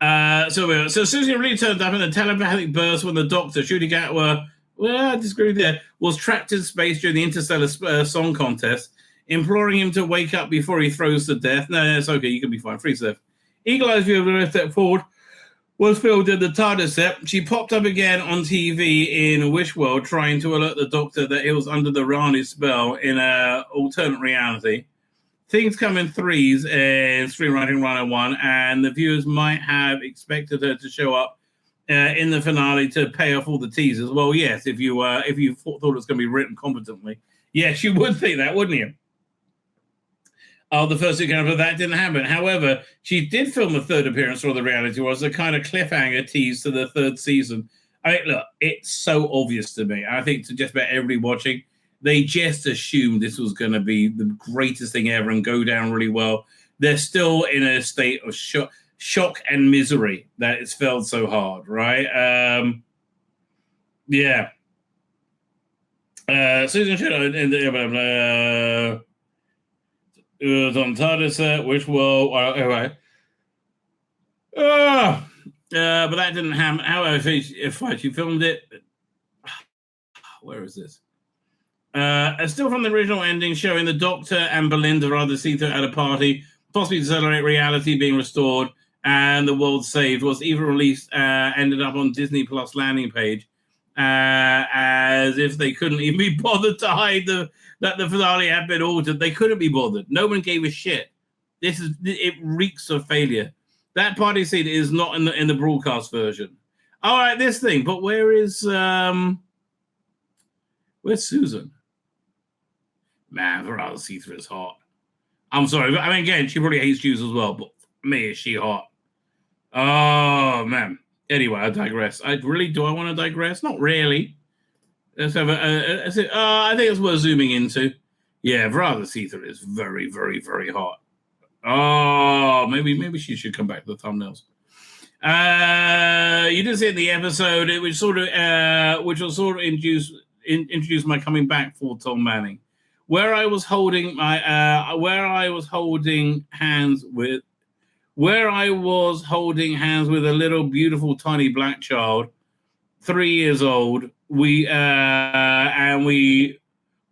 So Susan really turned up in a telepathic burst when the Doctor, Judy Gatwa, I disagree with that, was trapped in space during the Interstellar Song Contest. imploring him to wake up before he throws to death. No, it's okay. You can be fine. Free Seth. Eagle-eyed view of the step forward was filmed in the TARDIS set. She popped up again on TV in Wish World, trying to alert the Doctor that he was under the Rani spell in an alternate reality. Things come in threes in Screenwriting 101, and the viewers might have expected her to show up in the finale to pay off all the teasers. Well, yes, if you thought it was going to be written competently, yes, you would think that, wouldn't you? Oh, the first example of that didn't happen. However, she did film a third appearance for the reality was a kind of cliffhanger tease to the third season. I mean, look, it's so obvious to me. I think to just about everybody watching, they just assumed this was going to be the greatest thing ever and go down really well. They're still in a state of shock and misery that it's felt so hard, right? Yeah. Susan Shadow in the it was on TARDIS, which will anyway. But that didn't happen. However, if she filmed it, where is this? Still from the original ending, showing the Doctor and Belinda rather see through at a party, possibly to celebrate reality being restored and the world saved, was even released, ended up on Disney Plus landing page, as if they couldn't even be bothered to hide that the finale had been altered. They couldn't be bothered. No one gave a shit. It reeks of failure. That party scene is not in the broadcast version. All right, this thing, but where's Susan? Man, Veral see-through is hot. I'm sorry. I mean, again, she probably hates Jews as well, but me, is she hot? Oh, man. Anyway, I digress. Do I want to digress? Not really. Let's have I think it's worth zooming into. Yeah, Veral see-through is very, very, very hot. Oh, maybe she should come back to the thumbnails. You did see it in the episode, which will sort of introduce my coming back for Tom Manning, where I was holding hands with a little beautiful tiny black child, 3 years old. We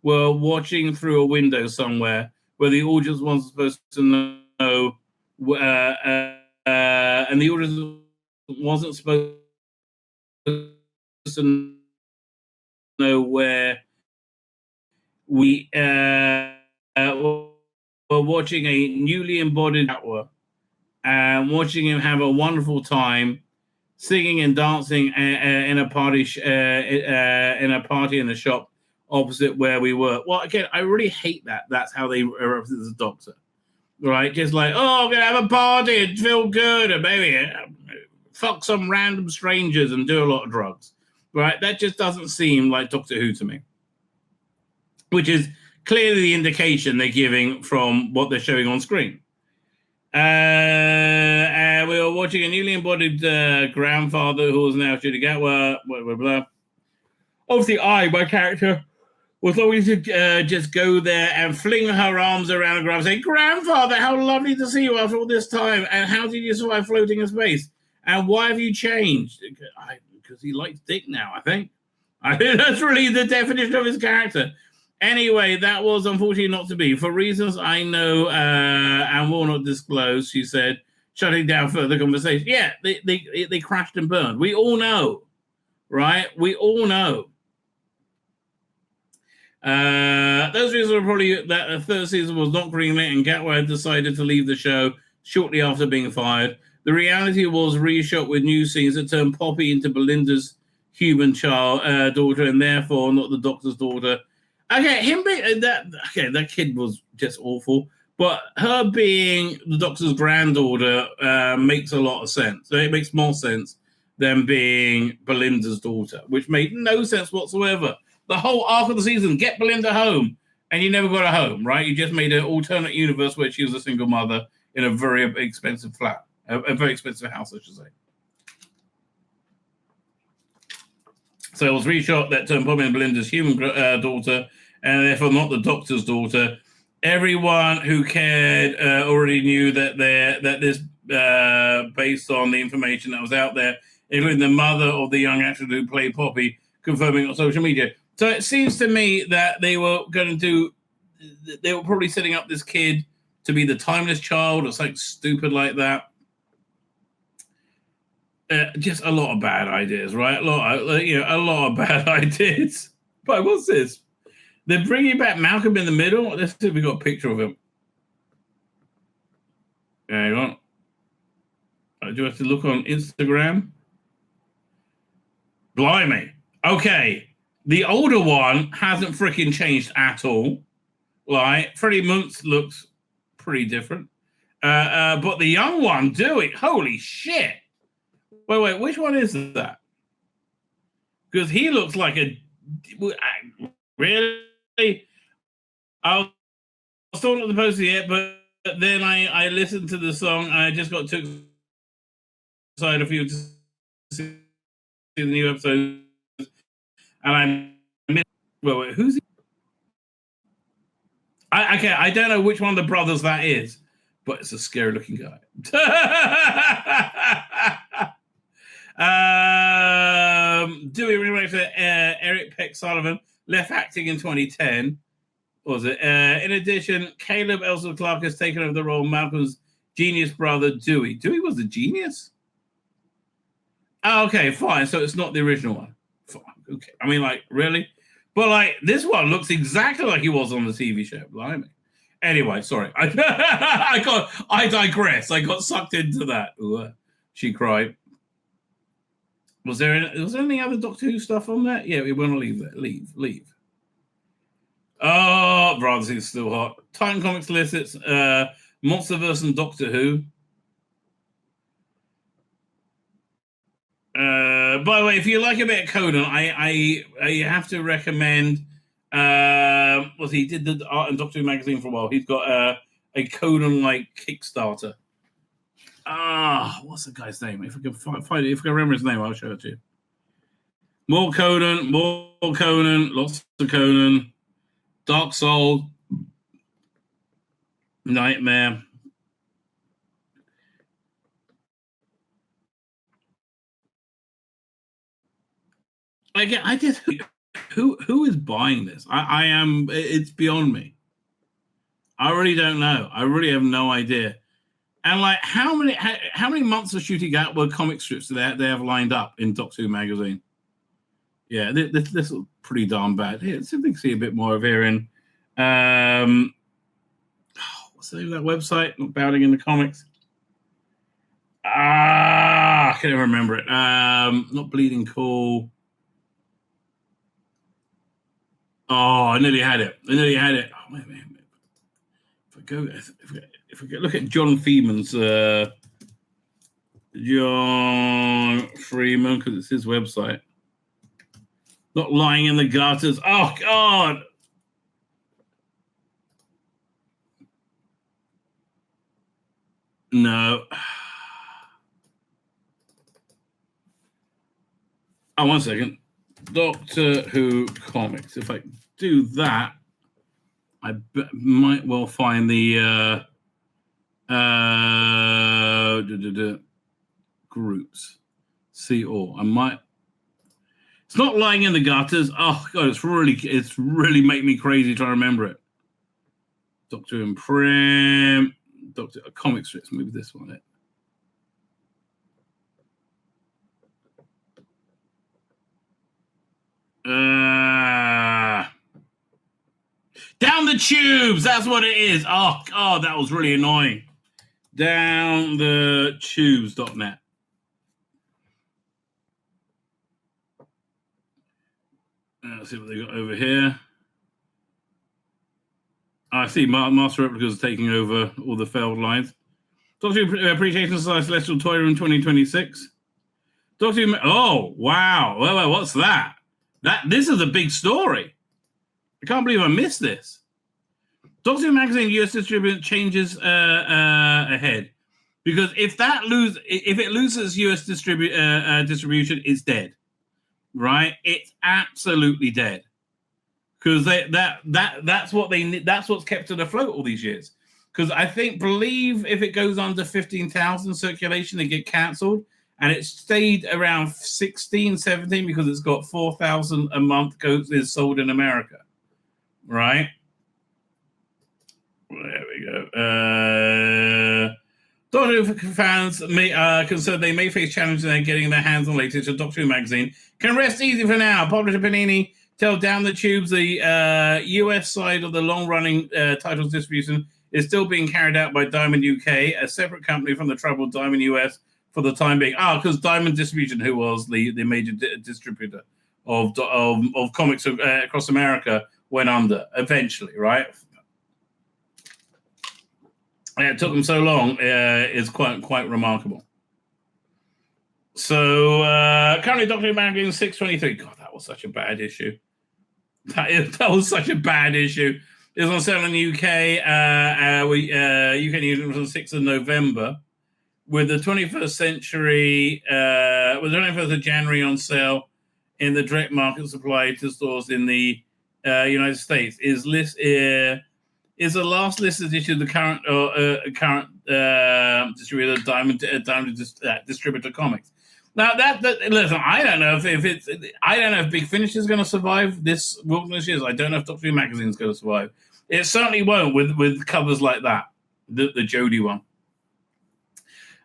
were watching through a window somewhere where the audience wasn't supposed to know, and the audience wasn't supposed to know where we were watching a newly embodied hour and watching him have a wonderful time singing and dancing in a party in a shop opposite where we were. Well, again, I really hate that. That's how they represent the Doctor, right? Just like, oh, I'm gonna have a party and feel good and maybe fuck some random strangers and do a lot of drugs, right? That just doesn't seem like Doctor Who to me, which is clearly the indication they're giving from what they're showing on screen. And we were watching a newly embodied grandfather who was now Judy Gatwa, blah, blah, blah. Obviously, my character, was longing to just go there and fling her arms around the ground and say, Grandfather, how lovely to see you after all this time. And how did you survive floating in space? And why have you changed? Because he likes dick now, I think. That's really the definition of his character. Anyway, that was unfortunately not to be. For reasons I know and will not disclose, she said, shutting down further conversation. Yeah, they crashed and burned. We all know, right? We all know. Those reasons are probably that the third season was not greenlit and Gatwa had decided to leave the show shortly after being fired. The reality was reshot with new scenes that turned Poppy into Belinda's human child, daughter, and therefore not the Doctor's daughter. Okay, that kid was just awful. But her being the Doctor's granddaughter makes a lot of sense. So it makes more sense than being Belinda's daughter, which made no sense whatsoever. The whole arc of the season, get Belinda home, and you never got her home, right? You just made an alternate universe where she was a single mother in a very expensive flat, a very expensive house, I should say. So it was reshot that turned Poppy and Belinda's human daughter, and therefore not the Doctor's daughter. Everyone who cared already knew that this, based on the information that was out there, including the mother of the young actor who played Poppy, confirming on social media. So it seems to me that they were going to they were probably setting up this kid to be the timeless child or something stupid like that. Just a lot of bad ideas, right? A lot of bad ideas. But what's this? They're bringing back Malcolm in the Middle. Let's see if we got a picture of him. Hang on. Do you have to look on Instagram? Blimey. Okay. The older one hasn't freaking changed at all. Like, Freddie Muntz looks pretty different. But the young one, Dewey, holy shit. Wait, which one is that? Because he looks like a... Really? I was still not the poster yet, but then I listened to the song. I just got too excited a few to see the new episode. And I missed... Wait, who's he? I don't know which one of the brothers that is, but it's a scary looking guy. Dewey remakes Eric Peck Sullivan left acting in 2010. What was it? In addition, Caleb Ellsworth Clark has taken over the role of Malcolm's genius brother Dewey. Dewey was the genius? Oh, okay, fine. So it's not the original one. Fine. Okay. I mean, like, really? But like this one looks exactly like he was on the TV show. Blimey. Anyway, sorry. I digress. I got sucked into that. Ooh, she cried. Was there any other Doctor Who stuff on that? Yeah, we want to leave that. Leave. Oh, Brothers is still hot. Titan Comics lists Monsterverse and Doctor Who. By the way, if you like a bit of Conan, I have to recommend. He did the art and Doctor Who magazine for a while. He's got a Conan like Kickstarter. What's the guy's name? If I can find it, if I can remember his name, I'll show it to you. More Conan, lots of Conan, Dark Soul, Nightmare. I just who is buying this? I am. It's beyond me. I really don't know. I really have no idea. And like, how many months of shooting out were comic strips that they have lined up in Doctor Who magazine? Yeah, this looks pretty darn bad. Here, let's see if we can see a bit more of here in. What's the name of that website? Not Bowing in the Comics. I can't even remember it. Not Bleeding Cool. Oh, I nearly had it. Oh, wait. If we go look at John Freeman's John Freeman, because it's his website. Not lying in the gutters. Oh God. No. Oh, 1 second. Doctor Who Comics. If I do that, I might well find the groups. See all. I might. It's not lying in the gutters. Oh God, it's really making me crazy trying to remember it. Doctor in Prem, Doctor Comic Strips. Maybe this one. It. Down the tubes, that's what it is. Oh God, that was really annoying. Downthetubes.net. Let's see what they got over here. I see Master Replicas are taking over all the failed lines. Doctor Who Appreciation Society Celestial Toy Room 2026. Doctor Who. Oh, wow. Well, what's that? This is a big story. I can't believe I missed this. Doctor Who Magazine US distribution changes ahead, because if it loses US distribution, it's dead. Right? It's absolutely dead. Because that's what they need. That's what's kept it afloat all these years. Because I believe if it goes under 15,000 circulation, they get cancelled. And it stayed around 16, 17 because it's got 4,000 a month is sold in America, right? you go. Doctor Who fans concerned they may face challenges in getting their hands on the latest of Doctor Who magazine can rest easy for now. Publisher Panini tell Down the Tubes the US side of the long-running titles distribution is still being carried out by Diamond UK, a separate company from the troubled Diamond US for the time being. Because Diamond Distribution, who was the major distributor of comics across America, went under eventually, right? It took them so long is quite remarkable. So currently Doctor Who magazine 623. God, that was such a bad issue. That was such a bad issue. It was on sale in the UK. UK News was on 6th of November, with the 21st century, with the 21st of January on sale in the direct market supply to stores in the United States. Is the last listed issue of the current distributor Diamond Distributor Comics. Now that listen, I don't know if Big Finish is going to survive this wilderness years. I don't know if Doctor Who magazine is going to survive. It certainly won't with covers like that, the Jodie one.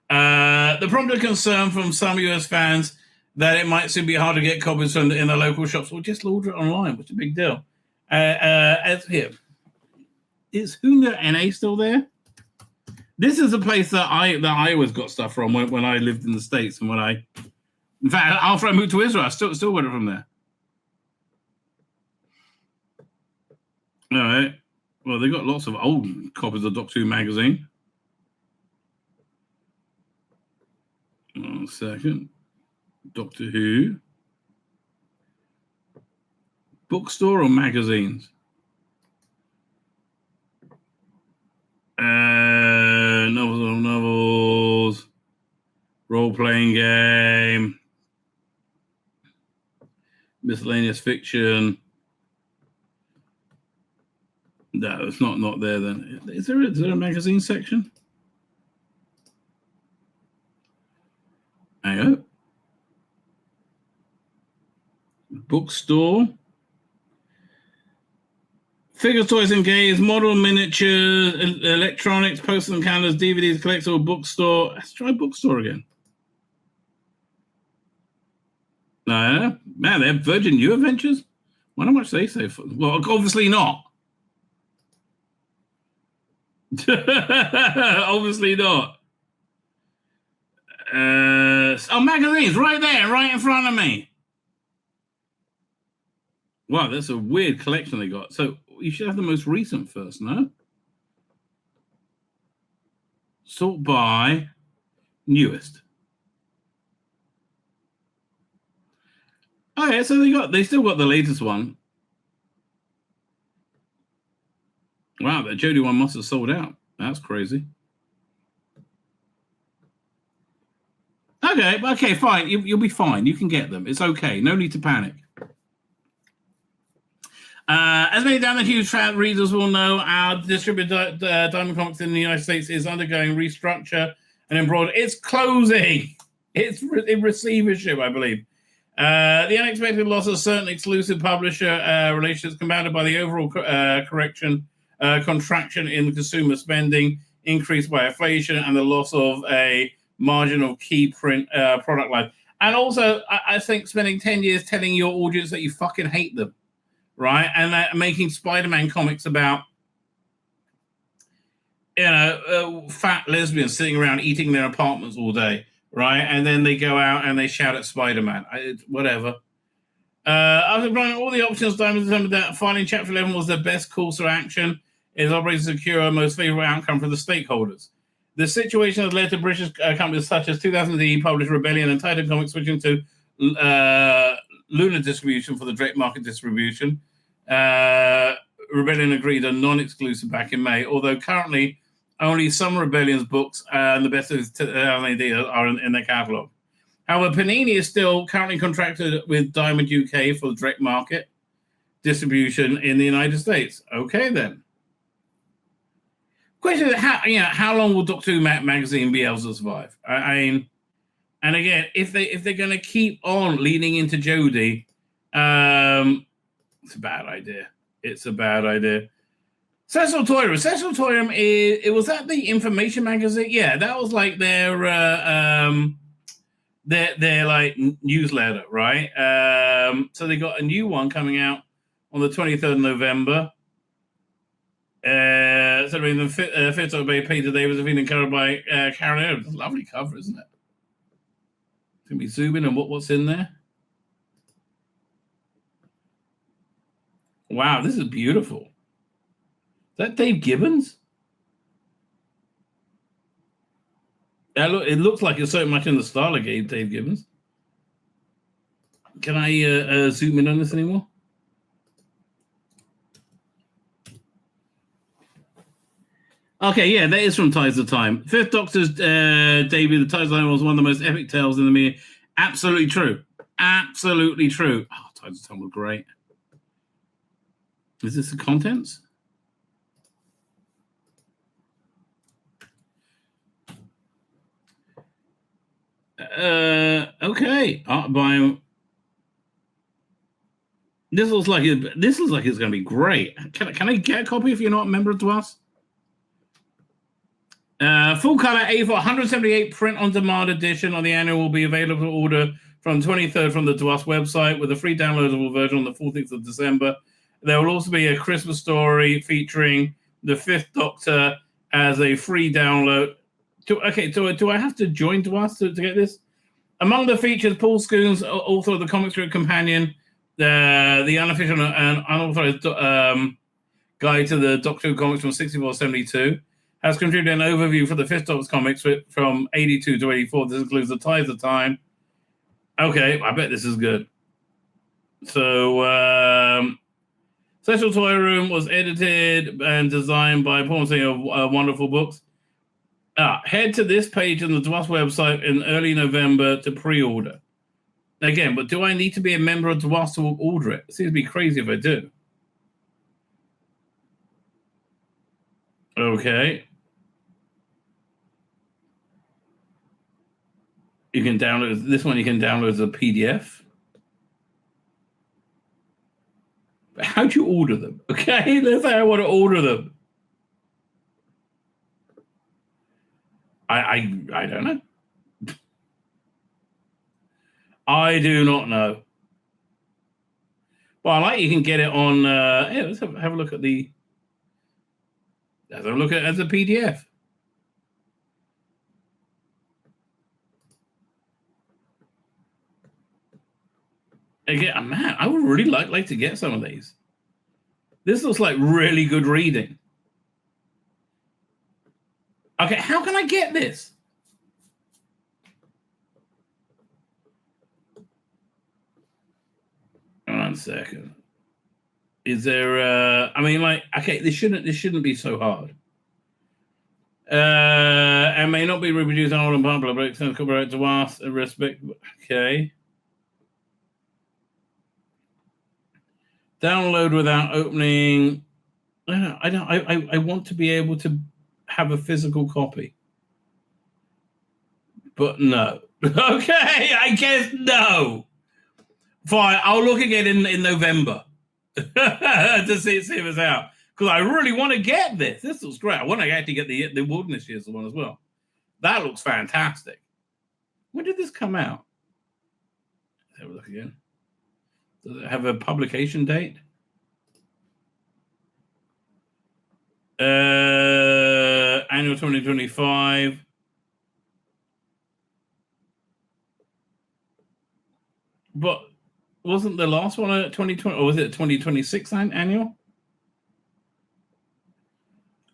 The prompted concern from some US fans that it might soon be hard to get copies in the local shops, or just order it online. What's a big deal? As here. Is Huna NA still there? This is a place that I always got stuff from when I lived in the States, and in fact, after I moved to Israel, I still got it from there. All right. Well, they got lots of old copies of Doctor Who magazine. 1 second. Doctor Who. Bookstore or magazines? Novels, role-playing game, miscellaneous fiction. No, it's not there then. Is there a magazine section? Hang on. Bookstore. Figure, toys and games, model, miniatures, electronics, posters and calendars, DVDs, collectible, bookstore. Let's try bookstore again. Man, they have Virgin New Adventures? Wonder how much they say for. Well, obviously not. Obviously not. Magazines, right there, right in front of me. Wow, that's a weird collection they got. So you should have the most recent first, no? Sort by newest. Oh yeah, so they still got the latest one. Wow, the Jodie one must have sold out. That's crazy. Okay, fine. You'll be fine. You can get them. It's okay. No need to panic. As many Down the Tubes readers will know, our distributor Diamond Comics in the United States is undergoing restructure and embroidery. It's closing. It's in receivership, I believe. The unexpected loss of certain exclusive publisher relationships compounded by the overall contraction in consumer spending, increased by inflation, and the loss of a margin of key print product line. And also, I think spending 10 years telling your audience that you fucking hate them, right? And making Spider-Man comics about, fat lesbians sitting around eating in their apartments all day, right? And then they go out and they shout at Spider-Man. Whatever. After running all the options, Diamond determined that finding Chapter 11 was the best course of action. It is operating to secure a most favorable outcome for the stakeholders. The situation has led to British companies such as 2000 published Rebellion and Titan Comics switching to Lunar distribution for the direct market distribution. Rebellion agreed a non-exclusive back in May, although currently only some Rebellion's books and the best of 2000 are in their catalogue. However, Panini is still currently contracted with Diamond UK for the direct market distribution in the United States. Okay, then. Question is, how long will Doctor Who magazine be able to survive? I mean, and again, if they're going to keep on leaning into Jodie, it's a bad idea. It's a bad idea. Sessionatorium it was that the information magazine? Yeah, that was like their like newsletter, right? So they got a new one coming out on the 23rd of November. Celebrating the fifth of Bay Peter Davis and feeling covered by Karen. It's a lovely cover, isn't it? Can we zoom in on what's in there? Wow, this is beautiful. Is that Dave Gibbons? It looks like it's so much in the style of Dave Gibbons. Can I zoom in on this anymore? Okay, yeah, that is from Ties of Time. Fifth Doctor's debut, The Ties of Time, was one of the most epic tales in the media. Absolutely true. Absolutely true. Oh, Ties of Time were great. Is this the contents? Okay. This looks like it's going to be great. Can I get a copy if you're not a member of us? Full color A4 178 print on demand edition on the annual will be available to order from 23rd from the DWAS website with a free downloadable version on the 14th of December. There will also be a Christmas story featuring the Fifth Doctor as a free download. Do I have to join DWAS to get this? Among the features, Paul Scoons, author of the comic strip companion, the unofficial and unauthorized guide to the Doctor Who comics from 64-72. Has contributed an overview for the Fifth Doctor's comics from 82 to 84. This includes the Ties of Time. Okay, I bet this is good. So, Special Toy Room was edited and designed by Paul Singer of Wonderful Books. Head to this page on the DWAS website in early November to pre-order. Again, but do I need to be a member of DWAS to order it? It seems to be crazy if I do. Okay. You can download this one. You can download as a PDF. But how do you order them? Okay, let's say I want to order them. I don't know. I do not know. Well, I like you can get it on. Yeah, let's have a look at the. Let's have a look at it as a PDF. Again, man, I would really like to get some of these. This looks like really good reading. Okay, how can I get this? One second. Is there? I mean, like, okay, this shouldn't be so hard. And may not be reproduced on and blah blah blah. Extends copyright to us. Respect. Okay. Download without opening. I want to be able to have a physical copy. But no. Okay, I guess no. Fine, I'll look again in November to see if it's out. Because I really want to get this. This looks great. I want to actually get the Wilderness Years one as well. That looks fantastic. When did this come out? Let's have a look again. Does it have a publication date? Annual 2025. But wasn't the last one a 2020, or was it 2026 annual?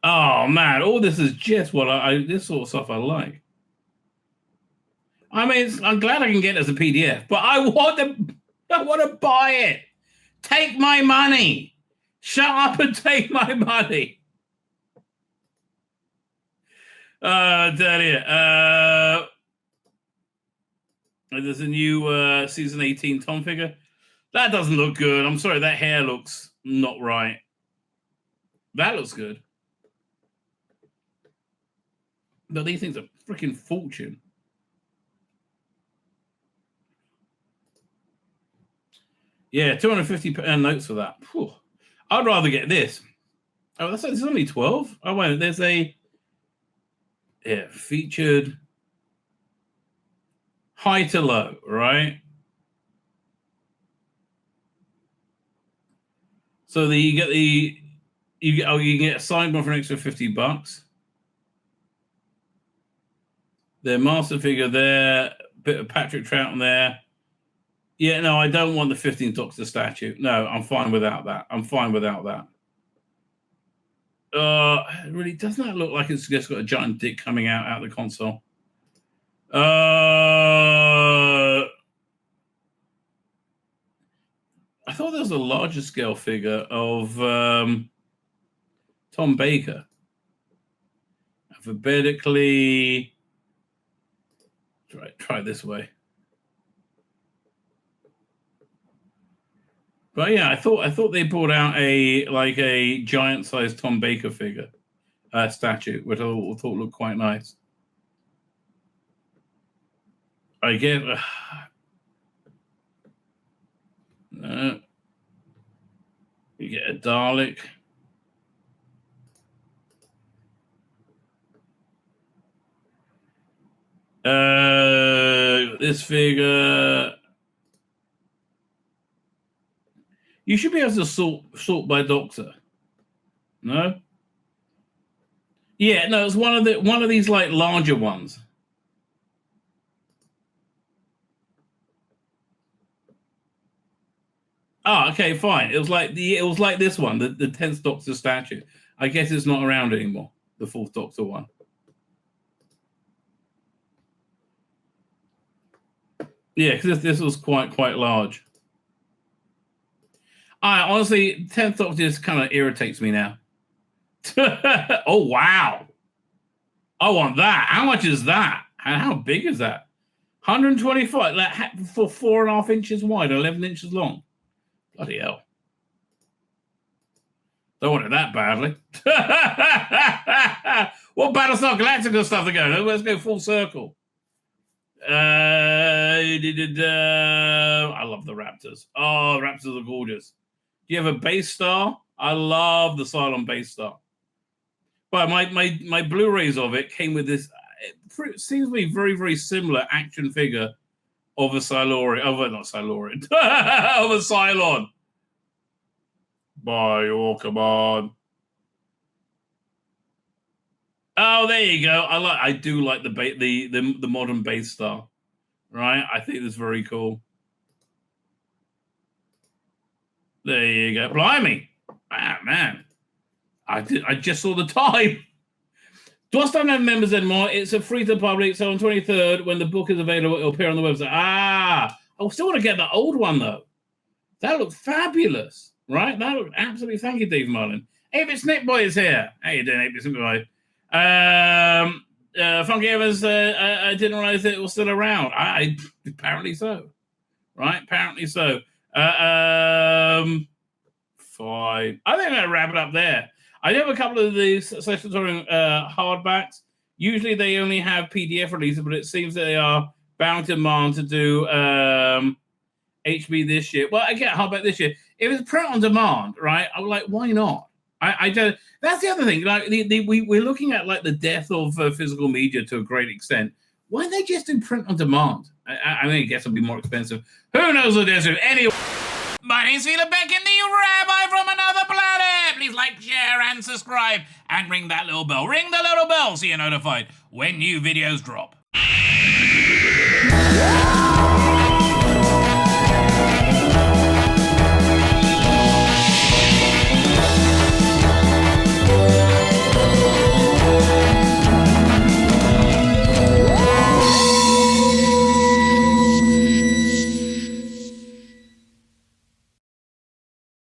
Oh man, all this is just what this sort of stuff I like. I mean, I'm glad I can get it as a PDF, but I want to buy it. Take my money. Shut up and take my money. There's a new season 18 Tom figure. That doesn't look good. I'm sorry, that hair looks not right. That looks good. But these things are freaking fortune. Yeah, 250 notes for that. Whew. I'd rather get this. Oh, there's only 12. Oh, wait, there's a featured high to low, right? So you get you get a signed one for an extra $50. The master figure there, bit of Patrick Troughton there. Yeah, no, I don't want the 15th Doctor statue. No, I'm fine without that. Really, doesn't that look like it's just got a giant dick coming out of the console? I thought there was a larger scale figure of Tom Baker. Alphabetically, try this way. But yeah, I thought they brought out a giant sized Tom Baker figure statue, which I thought looked quite nice. I get you get a Dalek. This figure. You should be able to sort by Doctor. No? Yeah, no, it's one of these like larger ones. Oh, okay, fine. It was like this one, the 10th Doctor statue. I guess it's not around anymore, the 4th Doctor one. Yeah, because this was quite large. Honestly, 10th Doctor just kind of irritates me now. Oh, wow. I want that. How much is that? And how big is that? 125, like for 4.5 inches wide, 11 inches long. Bloody hell. Don't want it that badly. What Battlestar Galactica stuff to go? Let's go full circle. I love the Raptors. Oh, the Raptors are gorgeous. Do you have a base star? I love the Cylon base star. But my Blu-rays of it came with this. It seems to be very, very similar action figure of a Cylorian. Not Cylorian. Of a Cylon. By your command. Oh, there you go. I do like the modern base star. Right? I think that's very cool. There you go. Blimey. Ah, man. I just saw the time. Do I still have members anymore? It's a free to the public, so on 23rd, when the book is available, it'll appear on the website. I still want to get the old one, though. That looked fabulous, right? That looked absolutely... Thank you, Dave Marlin. Avis Nick Boy is here. How you doing, Avis Nick Boy? Funky Evans, I didn't realize it was still around. Apparently so. Right? Apparently so. Fine. I think I'm going to wrap it up there. I do have a couple of these Special Touring hardbacks. Usually they only have PDF releases, but it seems that they are bound to demand to do HB this year. Well, I get hardback this year. If it's print on demand, right? I was like, why not? I don't. That's the other thing. Like we're looking at like the death of physical media to a great extent. Why don't they just do print on demand? I mean, I guess it'll be more expensive. Who knows what they're doing? Anyway, my name's Tzvi Lebetkin, the Rabbi from another planet. Please like, share, and subscribe, and ring that little bell. Ring the little bell so you're notified when new videos drop.